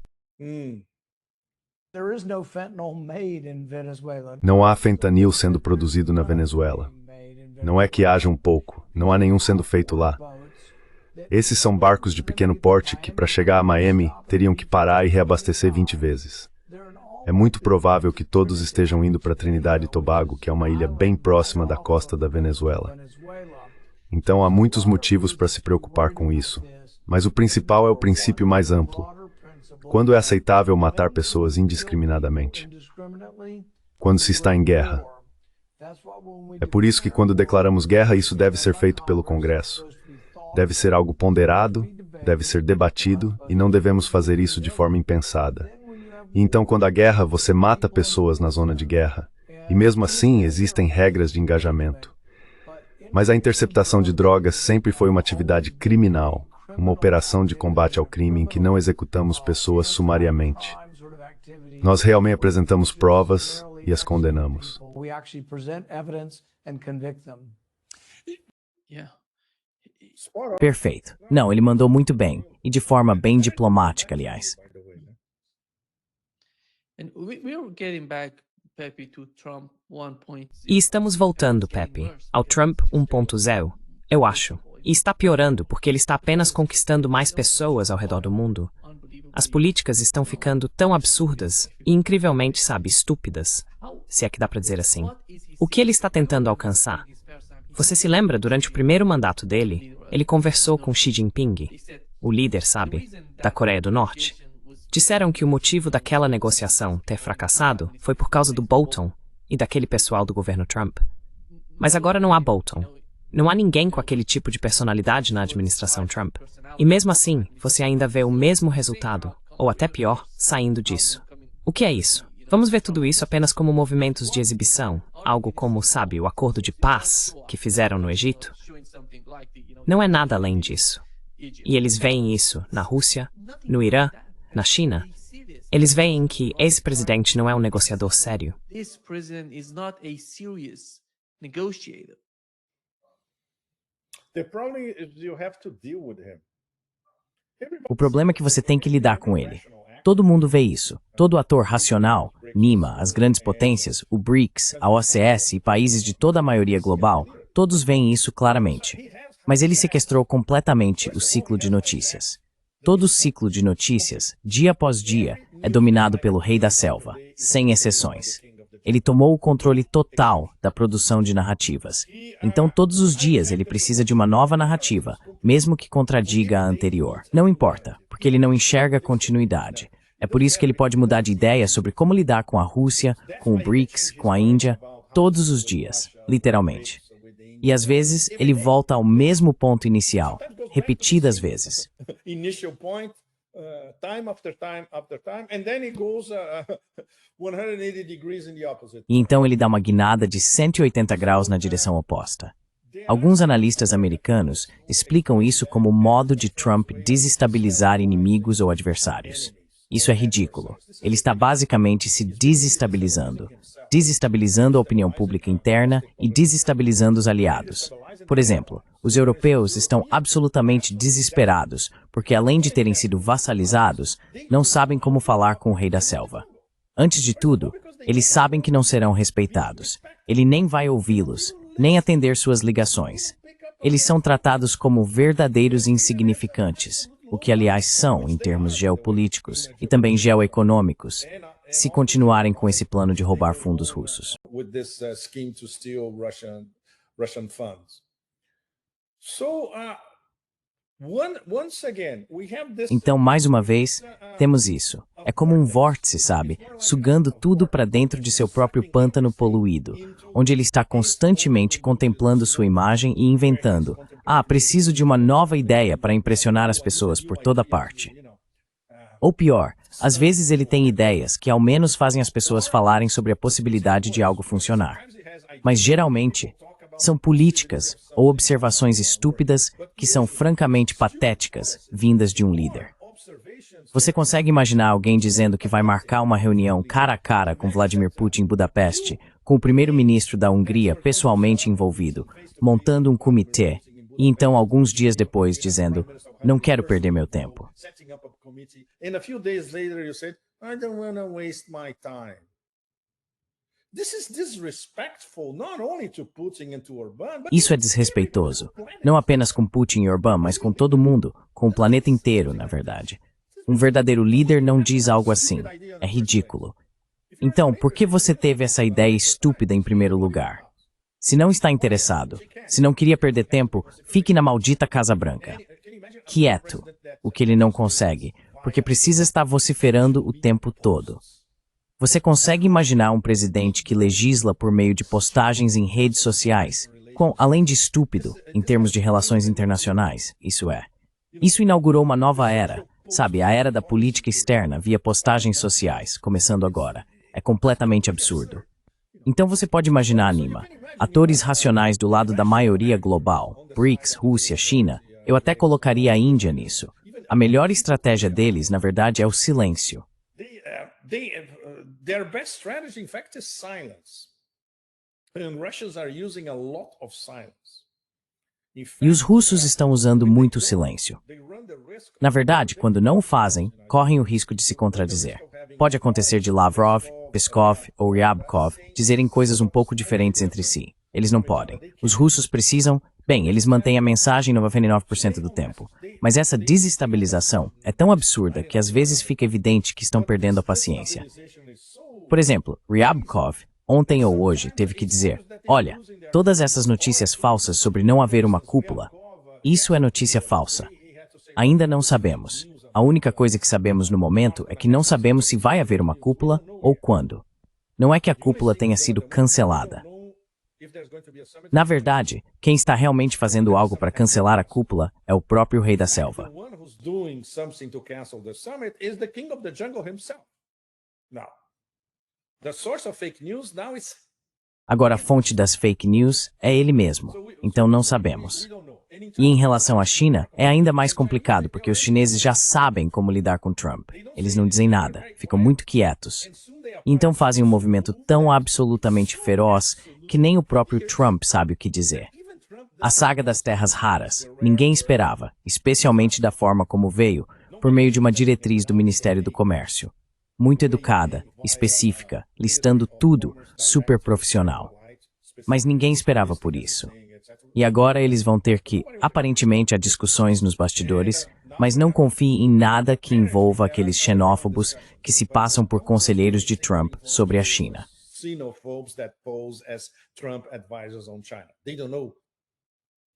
Não há fentanil sendo produzido na Venezuela. Não é que haja um pouco, não há nenhum sendo feito lá. Esses são barcos de pequeno porte que, para chegar a Miami, teriam que parar e reabastecer 20 vezes. É muito provável que todos estejam indo para Trinidad e Tobago, que é uma ilha bem próxima da costa da Venezuela. Então há muitos motivos para se preocupar com isso, mas o principal é o princípio mais amplo. Quando é aceitável matar pessoas indiscriminadamente? Quando se está em guerra. É por isso que quando declaramos guerra, isso deve ser feito pelo Congresso. Deve ser algo ponderado, deve ser debatido, e não devemos fazer isso de forma impensada. E então, quando há guerra, você mata pessoas na zona de guerra. E mesmo assim, existem regras de engajamento. Mas a interceptação de drogas sempre foi uma atividade criminal, uma operação de combate ao crime em que não executamos pessoas sumariamente. Nós realmente apresentamos provas e as condenamos. Yeah. Perfeito. Não, ele mandou muito bem. E de forma bem diplomática, aliás. And we're getting back, Pepe, to Trump 1.0. E estamos voltando, Pepe, ao Trump 1.0, eu acho. E está piorando porque ele está apenas conquistando mais pessoas ao redor do mundo. As políticas estão ficando tão absurdas e incrivelmente, sabe, estúpidas, se é que dá para dizer assim. O que ele está tentando alcançar? Você se lembra, durante o primeiro mandato dele, ele conversou com Xi Jinping, o líder, sabe, da Coreia do Norte. Disseram que o motivo daquela negociação ter fracassado foi por causa do Bolton e daquele pessoal do governo Trump. Mas agora não há Bolton. Não há ninguém com aquele tipo de personalidade na administração Trump. E mesmo assim, você ainda vê o mesmo resultado, ou até pior, saindo disso. O que é isso? Vamos ver tudo isso apenas como movimentos de exibição, algo como, sabe, o acordo de paz que fizeram no Egito? Não é nada além disso. E eles veem isso na Rússia, no Irã, na China. Eles veem que esse presidente não é um negociador sério. This president is not a serious negotiator. The problem is you have to deal with him. O problema é que você tem que lidar com ele. Todo mundo vê isso. Todo ator racional, Nima, as grandes potências, o BRICS, a OCS e países de toda a maioria global, todos veem isso claramente. Mas ele sequestrou completamente o ciclo de notícias. Todo o ciclo de notícias, dia após dia, é dominado pelo rei da selva, sem exceções. Ele tomou o controle total da produção de narrativas. Então, todos os dias ele precisa de uma nova narrativa, mesmo que contradiga a anterior. Não importa, porque ele não enxerga continuidade. É por isso que ele pode mudar de ideia sobre como lidar com a Rússia, com o BRICS, com a Índia, todos os dias, literalmente. E às vezes ele volta ao mesmo ponto inicial, repetidas vezes. Initial point, time after time after time, and then it goes 180 degrees in the opposite. E então ele dá uma guinada de 180 graus na direção oposta. Alguns analistas americanos explicam isso como o modo de Trump desestabilizar inimigos ou adversários. Isso é ridículo. Ele está basicamente se desestabilizando a opinião pública interna e desestabilizando os aliados. Por exemplo, os europeus estão absolutamente desesperados porque, além de terem sido vassalizados, não sabem como falar com o rei da selva. Antes de tudo, eles sabem que não serão respeitados. Ele nem vai ouvi-los, nem atender suas ligações. Eles são tratados como verdadeiros insignificantes, o que, aliás, são em termos geopolíticos e também geoeconômicos, se continuarem com esse plano de roubar fundos russos. With this scheme to steal Russian funds. So, once again, we have this. Então, mais uma vez, temos isso. É como um vórtice, sabe? Sugando tudo para dentro de seu próprio pântano poluído, onde ele está constantemente contemplando sua imagem e inventando. Preciso de uma nova ideia para impressionar as pessoas por toda parte. Ou pior, às vezes ele tem ideias que ao menos fazem as pessoas falarem sobre a possibilidade de algo funcionar. Mas geralmente, são políticas ou observações estúpidas que são francamente patéticas, vindas de um líder. Você consegue imaginar alguém dizendo que vai marcar uma reunião cara a cara com Vladimir Putin em Budapeste, com o primeiro-ministro da Hungria pessoalmente envolvido, montando um comitê, e então alguns dias depois dizendo, não quero perder meu tempo. And a few days later you said, I don't want to waste my time. This is disrespectful not only to Putin and to Orbán, but Isso é desrespeitoso, não apenas com Putin e Orbán, mas com todo mundo, com o planeta inteiro, na verdade. Um verdadeiro líder não diz algo assim. É ridículo. Então, por que você teve essa ideia estúpida em primeiro lugar? Se não está interessado, se não queria perder tempo, fique na maldita Casa Branca. Quieto, o que ele não consegue, porque precisa estar vociferando o tempo todo. Você consegue imaginar um presidente que legisla por meio de postagens em redes sociais, além de estúpido, em termos de relações internacionais, isso é. Isso inaugurou uma nova era, sabe, a era da política externa via postagens sociais, começando agora. É completamente absurdo. Então você pode imaginar, Nima, atores racionais do lado da maioria global, BRICS, Rússia, China, eu até colocaria a Índia nisso. A melhor estratégia deles, na verdade, é o silêncio. Their best strategy, in fact, is silence. And Russians are using a lot of silence. E os russos estão usando muito o silêncio. Na verdade, quando não o fazem, correm o risco de se contradizer. Pode acontecer de Lavrov, Peskov ou Ryabkov dizerem coisas um pouco diferentes entre si. Eles não podem. Os russos precisam... Bem, eles mantêm a mensagem 99% do tempo. Mas essa desestabilização é tão absurda que às vezes fica evidente que estão perdendo a paciência. Por exemplo, Ryabkov, ontem ou hoje, teve que dizer: olha, todas essas notícias falsas sobre não haver uma cúpula, isso é notícia falsa. Ainda não sabemos. A única coisa que sabemos no momento é que não sabemos se vai haver uma cúpula ou quando. Não é que a cúpula tenha sido cancelada. Na verdade, quem está realmente fazendo algo para cancelar a cúpula é o próprio Rei da Selva. Agora a fonte das fake news é ele mesmo, então não sabemos. E em relação à China, é ainda mais complicado porque os chineses já sabem como lidar com Trump. Eles não dizem nada, ficam muito quietos. E então fazem um movimento tão absolutamente feroz que nem o próprio Trump sabe o que dizer. A saga das terras raras, ninguém esperava, especialmente da forma como veio, por meio de uma diretriz do Ministério do Comércio. Muito educada, específica, listando tudo, super profissional. Mas ninguém esperava por isso. E agora eles vão ter que, aparentemente há discussões nos bastidores, mas não confie em nada que envolva aqueles xenófobos que se passam por conselheiros de Trump sobre a China. Xenophobes that pose as Trump advisors on China. They don't know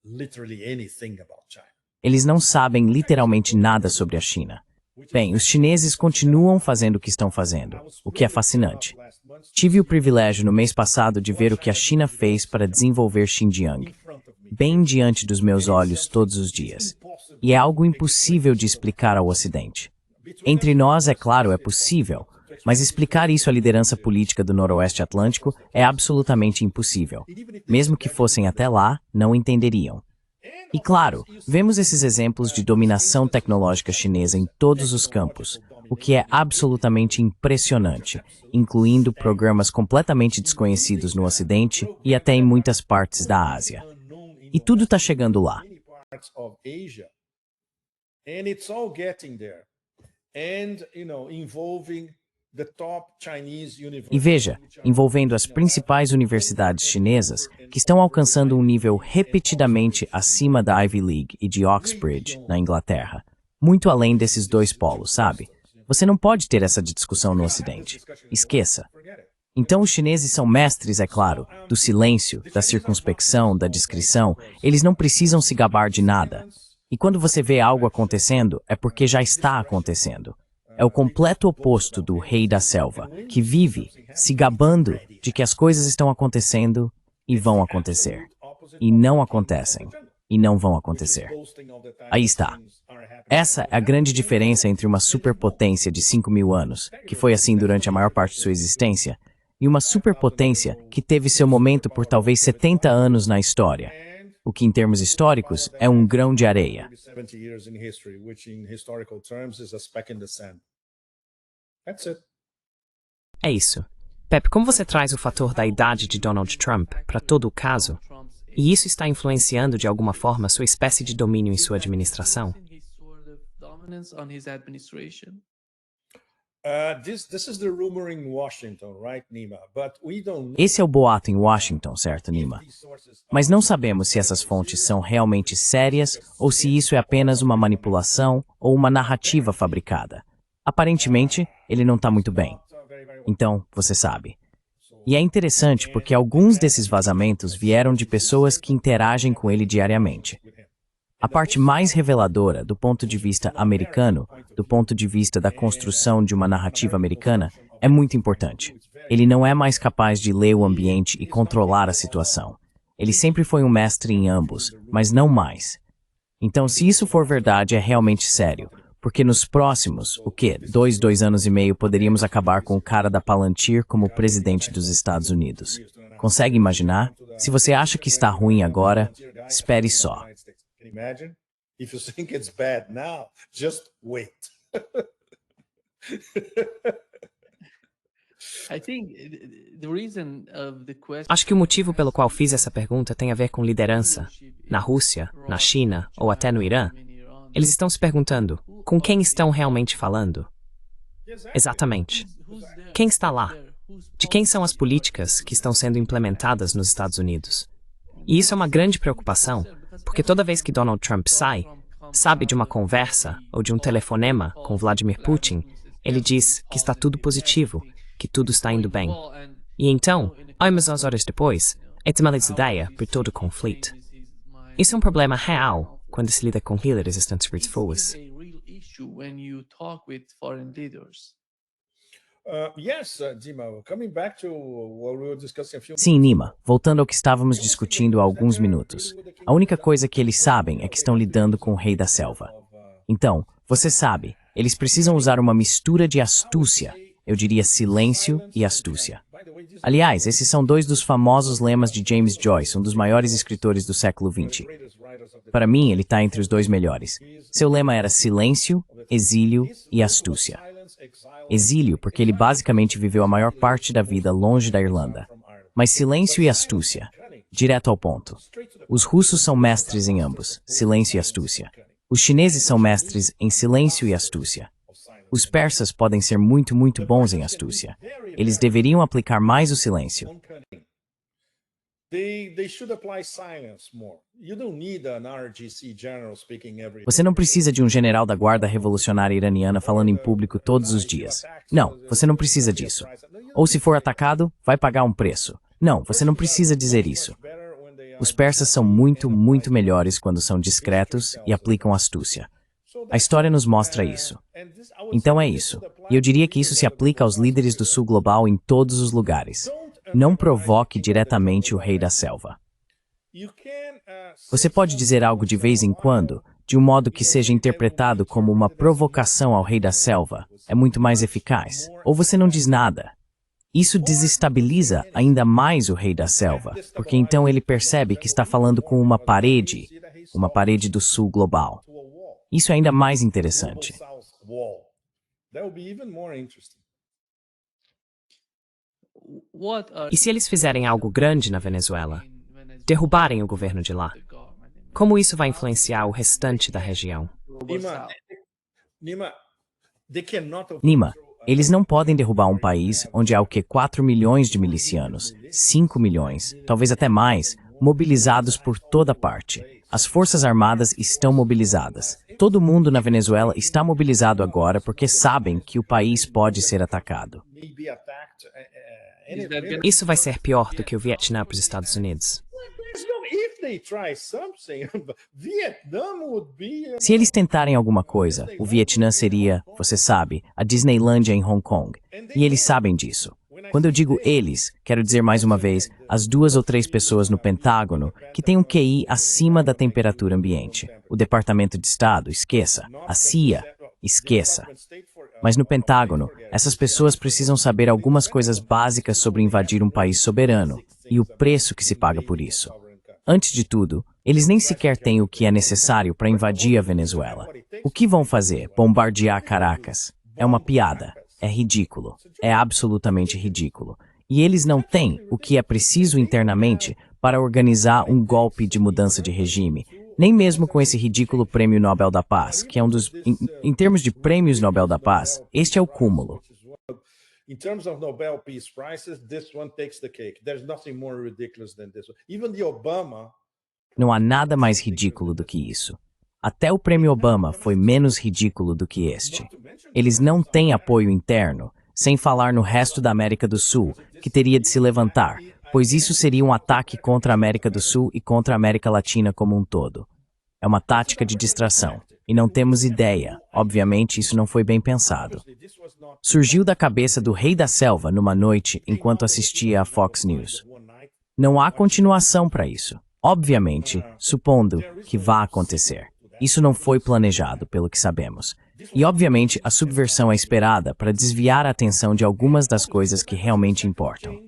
literally anything about China. Eles não sabem literalmente nada sobre a China. Bem, os chineses continuam fazendo o que estão fazendo, o que é fascinante. Tive o privilégio no mês passado de ver o que a China fez para desenvolver Xinjiang, bem diante dos meus olhos todos os dias. E é algo impossível de explicar ao Ocidente. Entre nós, é claro, é possível, mas explicar isso à liderança política do Noroeste Atlântico é absolutamente impossível. Mesmo que fossem até lá, não entenderiam. E claro, vemos esses exemplos de dominação tecnológica chinesa em todos os campos, o que é absolutamente impressionante, incluindo programas completamente desconhecidos no Ocidente e até em muitas partes da Ásia. E tudo está chegando lá. E veja, envolvendo as principais universidades chinesas que estão alcançando um nível repetidamente acima da Ivy League e de Oxbridge, na Inglaterra. Muito além desses dois polos, sabe? Você não pode ter essa discussão no Ocidente. Esqueça. Então os chineses são mestres, é claro, do silêncio, da circunspecção, da discrição. Eles não precisam se gabar de nada. E quando você vê algo acontecendo, é porque já está acontecendo. É o completo oposto do Rei da Selva, que vive se gabando de que as coisas estão acontecendo e vão acontecer. E não acontecem. E não vão acontecer. Aí está. Essa é a grande diferença entre uma superpotência de 5.000 anos, que foi assim durante a maior parte de sua existência, e uma superpotência que teve seu momento por talvez 70 anos na história, o que em termos históricos é um grão de areia. É isso. Pepe, como você traz o fator da idade de Donald Trump para todo o caso? E isso está influenciando de alguma forma sua espécie de domínio em sua administração? Esse é o boato em Washington, certo, Nima? Mas não sabemos se essas fontes são realmente sérias ou se isso é apenas uma manipulação ou uma narrativa fabricada. Aparentemente, ele não está muito bem. Então, você sabe. E é interessante porque alguns desses vazamentos vieram de pessoas que interagem com ele diariamente. A parte mais reveladora, do ponto de vista americano, do ponto de vista da construção de uma narrativa americana, é muito importante. Ele não é mais capaz de ler o ambiente e controlar a situação. Ele sempre foi um mestre em ambos, mas não mais. Então, se isso for verdade, é realmente sério. Porque nos próximos, 2 anos e meio, poderíamos acabar com o cara da Palantir como presidente dos Estados Unidos. Consegue imaginar? Se você acha que está ruim agora, espere só. Imagine if you think it's bad now, just wait. Acho que o motivo pelo qual fiz essa pergunta tem a ver com liderança. Na Rússia, na China ou até no Irã, eles estão se perguntando, com quem estão realmente falando? Exatamente. Quem está lá? De quem são as políticas que estão sendo implementadas nos Estados Unidos? E isso é uma grande preocupação, porque toda vez que Donald Trump sai, sabe, de uma conversa ou de um telefonema com Vladimir Putin, ele diz que está tudo positivo, que tudo está indo bem. E então, algumas horas depois, é tomada essa ideia por todo o conflito. Isso é um problema real quando se lida com líderes estrangeiros. Sim, Nima, voltando ao que estávamos discutindo há alguns minutos. A única coisa que eles sabem é que estão lidando com o rei da selva. Então, você sabe, eles precisam usar uma mistura de astúcia, eu diria silêncio e astúcia. Aliás, esses são dois dos famosos lemas de James Joyce, um dos maiores escritores do século XX. Para mim, ele está entre os dois melhores. Seu lema era silêncio, exílio e astúcia. Exílio, porque ele basicamente viveu a maior parte da vida longe da Irlanda. Mas silêncio e astúcia. Direto ao ponto. Os russos são mestres em ambos, silêncio e astúcia. Os chineses são mestres em silêncio e astúcia. Os persas podem ser muito, muito bons em astúcia. Eles deveriam aplicar mais o silêncio. Você não precisa de um general da Guarda Revolucionária Iraniana falando em público todos os dias. Não, você não precisa disso. Ou se for atacado, vai pagar um preço. Não, você não precisa dizer isso. Os persas são muito, muito melhores quando são discretos e aplicam astúcia. A história nos mostra isso. Então é isso. E eu diria que isso se aplica aos líderes do sul global em todos os lugares. Não provoque diretamente o rei da selva. Você pode dizer algo de vez em quando, de um modo que seja interpretado como uma provocação ao rei da selva. É muito mais eficaz. Ou você não diz nada. Isso desestabiliza ainda mais o rei da selva, porque então ele percebe que está falando com uma parede do sul global. Isso é ainda mais interessante. E se eles fizerem algo grande na Venezuela? Derrubarem o governo de lá? Como isso vai influenciar o restante da região? Nima, eles não podem derrubar um país onde há 4 milhões de milicianos, 5 milhões, talvez até mais, mobilizados por toda parte. As Forças Armadas estão mobilizadas. Todo mundo na Venezuela está mobilizado agora porque sabem que o país pode ser atacado. Isso vai ser pior do que o Vietnã para os Estados Unidos. Se eles tentarem alguma coisa, o Vietnã seria, você sabe, a Disneylândia em Hong Kong. E eles sabem disso. Quando eu digo eles, quero dizer mais uma vez, as 2 ou 3 pessoas no Pentágono que têm um QI acima da temperatura ambiente. O Departamento de Estado, esqueça. A CIA, esqueça. Mas no Pentágono, essas pessoas precisam saber algumas coisas básicas sobre invadir um país soberano e o preço que se paga por isso. Antes de tudo, eles nem sequer têm o que é necessário para invadir a Venezuela. O que vão fazer? Bombardear Caracas? É uma piada. É ridículo. É absolutamente ridículo. E eles não têm o que é preciso internamente para organizar um golpe de mudança de regime, nem mesmo com esse ridículo Prêmio Nobel da Paz, que é um dos... Em termos de Prêmios Nobel da Paz, este é o cúmulo. In terms of Nobel Peace Prizes, this one takes the cake. There's nothing more ridiculous than this one. Even the Obama. Não há nada mais ridículo do que isso. Até o prêmio Obama foi menos ridículo do que este. Eles não têm apoio interno, sem falar no resto da América do Sul, que teria de se levantar, pois isso seria um ataque contra a América do Sul e contra a América Latina como um todo. É uma tática de distração, e não temos ideia. Obviamente, isso não foi bem pensado. Surgiu da cabeça do rei da selva numa noite enquanto assistia a Fox News. Não há continuação para isso. Obviamente, supondo que vá acontecer. Isso não foi planejado, pelo que sabemos. E, obviamente, a subversão é esperada para desviar a atenção de algumas das coisas que realmente importam.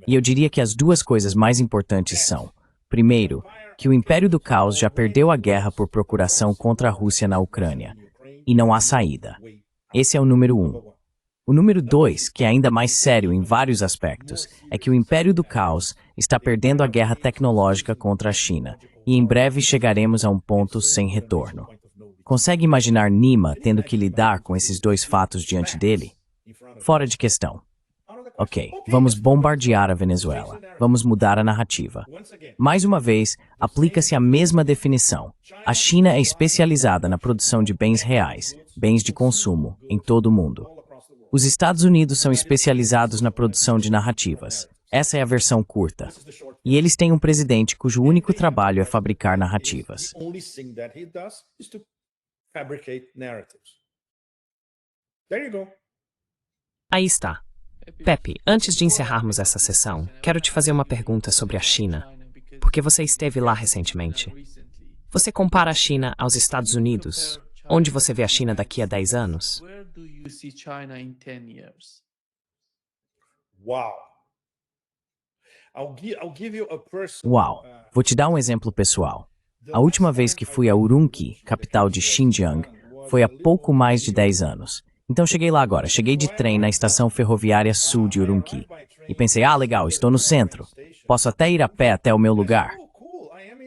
E eu diria que as duas coisas mais importantes são, primeiro, que o Império do Caos já perdeu a guerra por procuração contra a Rússia na Ucrânia, e não há saída. Esse é o número 1. O número 2, que é ainda mais sério em vários aspectos, é que o Império do Caos está perdendo a guerra tecnológica contra a China, e em breve chegaremos a um ponto sem retorno. Consegue imaginar Nima tendo que lidar com esses dois fatos diante dele? Fora de questão. Ok, vamos bombardear a Venezuela. Vamos mudar a narrativa. Mais uma vez, aplica-se a mesma definição. A China é especializada na produção de bens reais, bens de consumo, em todo o mundo. Os Estados Unidos são especializados na produção de narrativas. Essa é a versão curta. E eles têm um presidente cujo único trabalho é fabricar narrativas. Aí está. Pepe, antes de encerrarmos essa sessão, quero te fazer uma pergunta sobre a China, porque você esteve lá recentemente. Você compara a China aos Estados Unidos? Onde você vê a China daqui a 10 anos? Uau! Vou te dar um exemplo pessoal. A última vez que fui a Urumqi, capital de Xinjiang, foi há pouco mais de 10 anos. Então cheguei lá agora, cheguei de trem na estação ferroviária sul de Urumqi. E pensei, legal, estou no centro. Posso até ir a pé até o meu lugar.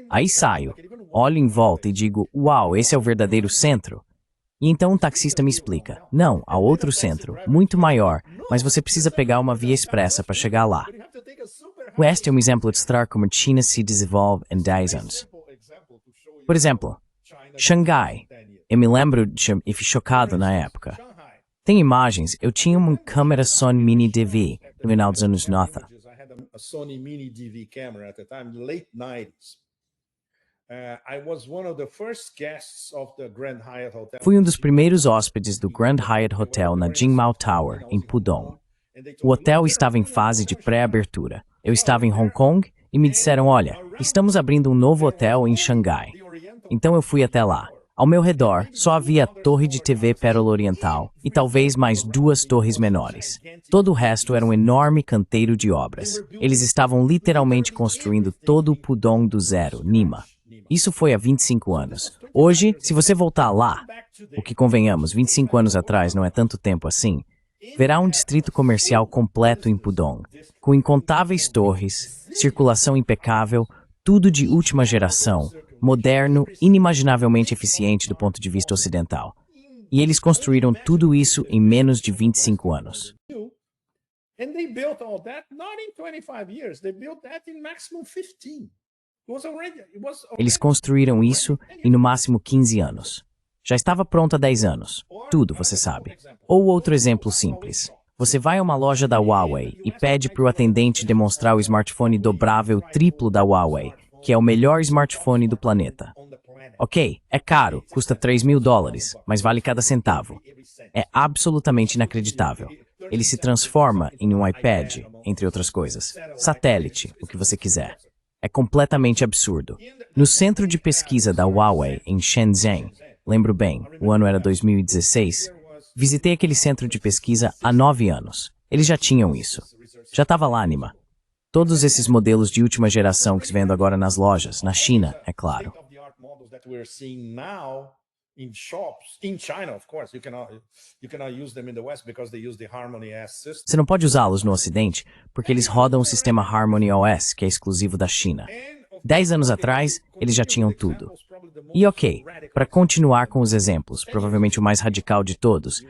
Aí saio, olho em volta e digo, uau, esse é o verdadeiro centro? E então um taxista me explica, não, há outro centro, muito maior, mas você precisa pegar uma via expressa para chegar lá. Este é um exemplo de mostrar como a China se desenvolve em 10 anos. Por exemplo, Xangai. Eu me lembro e fui chocado na época. Tem imagens, eu tinha uma câmera Sony Mini DV no final dos anos 90. Fui um dos primeiros hóspedes do Grand Hyatt Hotel na Jingmao Tower, em Pudong. O hotel estava em fase de pré-abertura. Eu estava em Hong Kong e me disseram, olha, estamos abrindo um novo hotel em Xangai. Então eu fui até lá. Ao meu redor, só havia a torre de TV Pérola Oriental e talvez mais 2 torres menores. Todo o resto era um enorme canteiro de obras. Eles estavam literalmente construindo todo o Pudong do zero, Nima. Isso foi há 25 anos. Hoje, se você voltar lá, o que convenhamos, 25 anos atrás não é tanto tempo assim, verá um distrito comercial completo em Pudong, com incontáveis torres, circulação impecável, tudo de última geração, moderno, inimaginavelmente eficiente do ponto de vista ocidental. E eles construíram tudo isso em menos de 25 anos. Eles construíram isso em no máximo 15 anos. Já estava pronto há 10 anos. Tudo, você sabe. Ou outro exemplo simples. Você vai a uma loja da Huawei e pede para o atendente demonstrar o smartphone dobrável triplo da Huawei, que é o melhor smartphone do planeta. Ok, é caro, custa $3.000, mas vale cada centavo. É absolutamente inacreditável. Ele se transforma em um iPad, entre outras coisas. Satélite, o que você quiser. É completamente absurdo. No centro de pesquisa da Huawei, em Shenzhen, lembro bem, o ano era 2016, visitei aquele centro de pesquisa há 9 anos. Eles já tinham isso. Já estava lá, Nima. Todos esses modelos de última geração que se vendo agora nas lojas, na China, é claro. Você não pode usá-los no Ocidente porque eles rodam o sistema Harmony OS, que é exclusivo da China. 10 anos atrás, eles já tinham tudo. E ok, para continuar com os exemplos, provavelmente o mais radical de todos,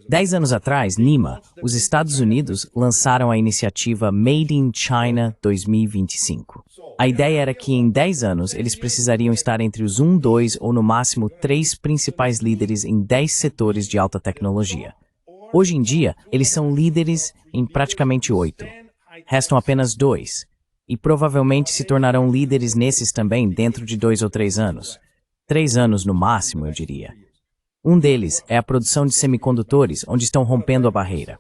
10 anos atrás, Nima, os Estados Unidos lançaram a iniciativa Made in China 2025. A ideia era que em 10 anos eles precisariam estar entre os 1, 2 ou no máximo 3 principais líderes em 10 setores de alta tecnologia. Hoje em dia, eles são líderes em praticamente 8. Restam apenas 2. E provavelmente se tornarão líderes nesses também dentro de 2 ou 3 anos. 3 anos no máximo, eu diria. Um deles é a produção de semicondutores, onde estão rompendo a barreira.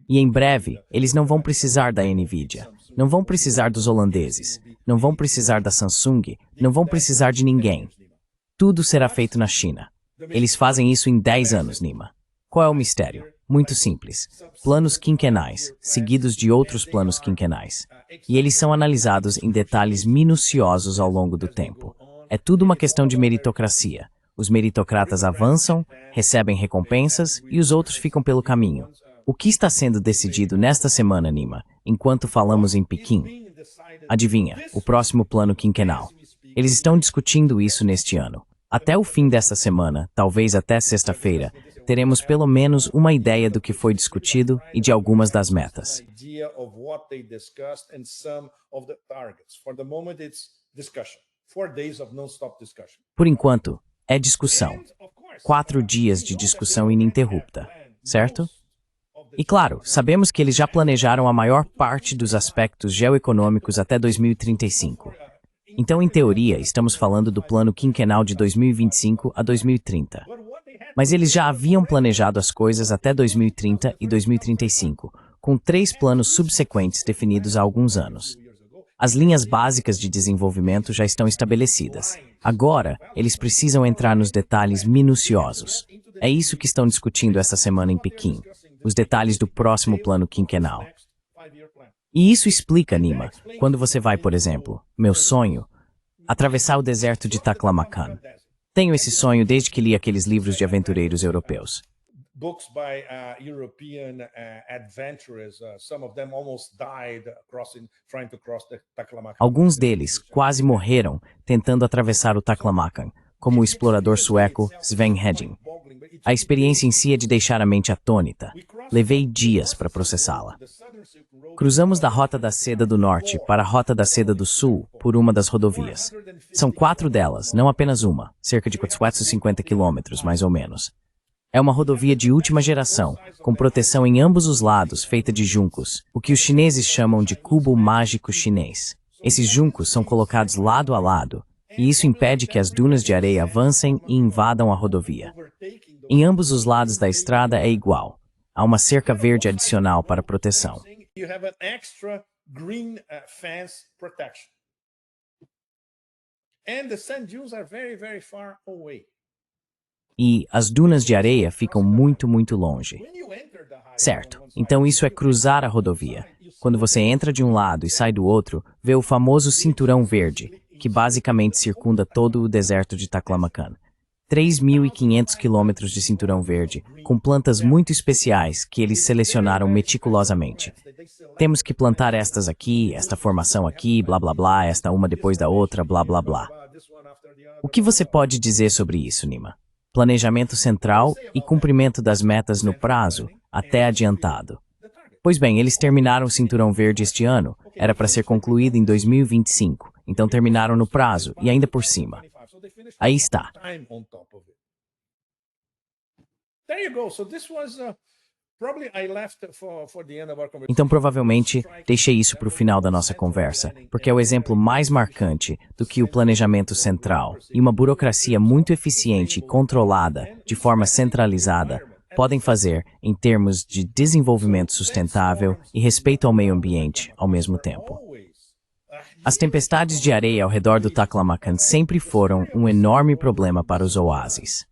E em breve, eles não vão precisar da NVIDIA, não vão precisar dos holandeses, não vão precisar da Samsung, não vão precisar de ninguém. Tudo será feito na China. Eles fazem isso em 10 anos, Nima. Qual é o mistério? Muito simples. Planos quinquenais, seguidos de outros planos quinquenais. E eles são analisados em detalhes minuciosos ao longo do tempo. É tudo uma questão de meritocracia. Os meritocratas avançam, recebem recompensas e os outros ficam pelo caminho. O que está sendo decidido nesta semana, Nima, enquanto falamos em Pequim? Adivinha, o próximo plano quinquenal. Eles estão discutindo isso neste ano. Até o fim desta semana, talvez até sexta-feira, teremos pelo menos uma ideia do que foi discutido e de algumas das metas. Por enquanto, é discussão. 4 dias de discussão ininterrupta, certo? E claro, sabemos que eles já planejaram a maior parte dos aspectos geoeconômicos até 2035. Então, em teoria, estamos falando do plano quinquenal de 2025 a 2030. Mas eles já haviam planejado as coisas até 2030 e 2035, com 3 planos subsequentes definidos há alguns anos. As linhas básicas de desenvolvimento já estão estabelecidas. Agora, eles precisam entrar nos detalhes minuciosos. É isso que estão discutindo esta semana em Pequim, os detalhes do próximo plano quinquenal. E isso explica, Nima, quando você vai, por exemplo, meu sonho, atravessar o deserto de Taklamakan. Tenho esse sonho desde que li aqueles livros de aventureiros europeus. Books by European adventurers, some of them almost died trying to cross the Taklamakan. Alguns deles quase morreram tentando atravessar o Taklamakan, como o explorador sueco Sven Hedin. A experiência em si é de deixar a mente atônita. Levei dias para processá-la. Cruzamos da Rota da Seda do Norte para a Rota da Seda do Sul por uma das rodovias. São 4 delas, não apenas uma, cerca de 450 quilômetros, mais ou menos. É uma rodovia de última geração, com proteção em ambos os lados, feita de juncos, o que os chineses chamam de cubo mágico chinês. Esses juncos são colocados lado a lado, e isso impede que as dunas de areia avancem e invadam a rodovia. Em ambos os lados da estrada é igual. Há uma cerca verde adicional para proteção. You have an extra green fence protection. And the sand dunes are very, very far away. E as dunas de areia ficam muito, muito longe. Certo, então isso é cruzar a rodovia. Quando você entra de um lado e sai do outro, vê o famoso cinturão verde, que basicamente circunda todo o deserto de Taklamakan. 3.500 quilômetros de cinturão verde, com plantas muito especiais que eles selecionaram meticulosamente. Temos que plantar estas aqui, esta formação aqui, blá blá blá, esta uma depois da outra, blá blá blá. O que você pode dizer sobre isso, Nima? Planejamento central e cumprimento das metas no prazo, até adiantado. Pois bem, eles terminaram o cinturão verde este ano, era para ser concluído em 2025, então terminaram no prazo e ainda por cima. Aí está. Então, provavelmente, deixei isso para o final da nossa conversa, porque é o exemplo mais marcante do que o planejamento central e uma burocracia muito eficiente e controlada, de forma centralizada, podem fazer em termos de desenvolvimento sustentável e respeito ao meio ambiente ao mesmo tempo. As tempestades de areia ao redor do Taklamakan sempre foram um enorme problema para os oásis.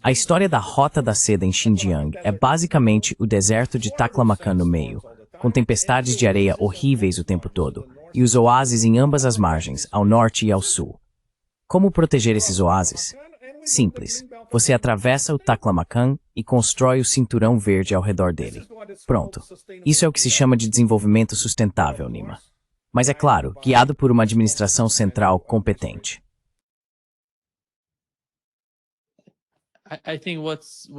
A história da Rota da Seda em Xinjiang é basicamente o deserto de Taklamakan no meio, com tempestades de areia horríveis o tempo todo, e os oásis em ambas as margens, ao norte e ao sul. Como proteger esses oásis? Simples. Você atravessa o Taklamakan e constrói o cinturão verde ao redor dele. Pronto. Isso é o que se chama de desenvolvimento sustentável, Nima. Mas é claro, guiado por uma administração central competente.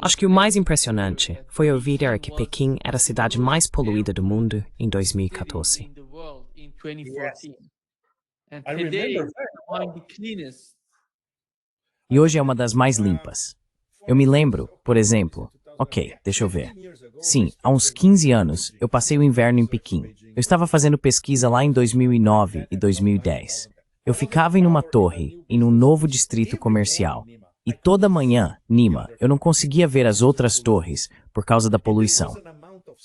Acho que o mais impressionante foi ouvir que Pequim era a cidade mais poluída do mundo em 2014. I remember very E hoje é uma das mais limpas. Eu me lembro, por exemplo... Ok, deixa eu ver. Sim, há uns 15 anos, eu passei o inverno em Pequim. Eu estava fazendo pesquisa lá em 2009 e 2010. Eu ficava em uma torre, em um novo distrito comercial. E toda manhã, Nima, eu não conseguia ver as outras torres por causa da poluição.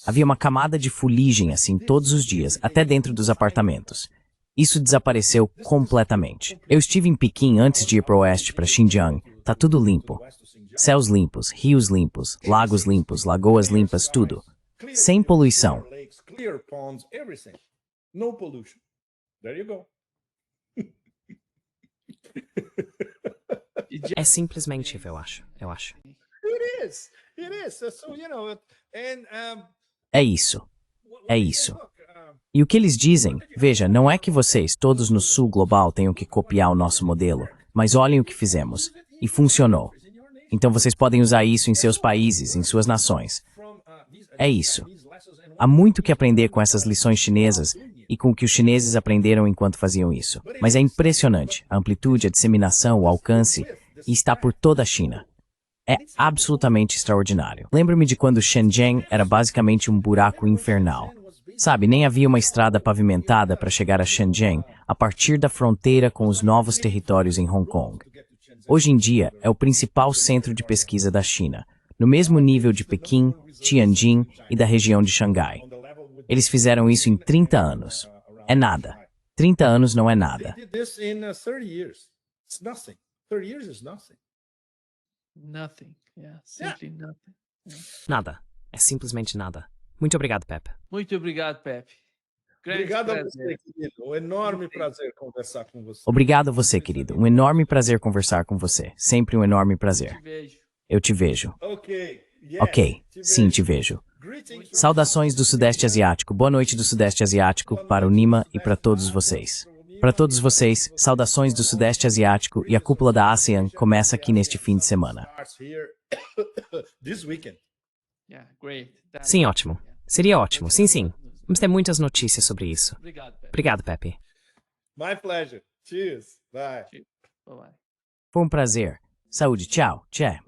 Havia uma camada de fuligem assim todos os dias, até dentro dos apartamentos. Isso desapareceu completamente. Eu estive em Pequim antes de ir para o oeste, para Xinjiang. Tá tudo limpo. Céus limpos, rios limpos, lagos limpos, lagoas limpas, tudo. Sem poluição. clear ponds, everything. No pollution. There you go. É simplesmente, eu acho. It is. So, and É isso. É isso. E o que eles dizem, veja, não é que vocês, todos no sul global, tenham que copiar o nosso modelo, mas olhem o que fizemos. E funcionou. Então vocês podem usar isso em seus países, em suas nações. É isso. Há muito que aprender com essas lições chinesas e com o que os chineses aprenderam enquanto faziam isso. Mas é impressionante a amplitude, a disseminação, o alcance, e está por toda a China. É absolutamente extraordinário. Lembro-me de quando Shenzhen era basicamente um buraco infernal. Sabe, nem havia uma estrada pavimentada para chegar a Shenzhen a partir da fronteira com os novos territórios em Hong Kong. Hoje em dia, é o principal centro de pesquisa da China, no mesmo nível de Pequim, Tianjin e da região de Xangai. Eles fizeram isso em 30 anos. É nada. 30 anos não é nada. they did this in 30 years. It's nothing. 30 years is nothing. Nothing. Yeah, simply nothing. Nada. É simplesmente nada. Muito obrigado, Pepe. Muito obrigado, Pepe. Grande Obrigado a prazer. você, querido. Um enorme prazer conversar com você. Obrigado a você, querido. Um enorme prazer conversar com você. Sempre um enorme prazer. Te vejo. Eu te vejo. Ok. Yes, Ok, sim, te vejo. Greetings from Saudações do Sudeste Asiático. Boa noite do Sudeste Asiático para o Nima e para todos vocês. Para todos vocês, saudações do Sudeste Asiático e a cúpula da ASEAN começa aqui neste fim de semana. starts here this weekend. Yeah, great. That's Sim, ótimo. Seria ótimo. Sim. Vamos ter muitas notícias sobre isso. Obrigado, Pepe. Obrigado, Pepe. My pleasure. Cheers. Bye. Bye-bye. Foi um prazer. Saúde, tchau, tchê.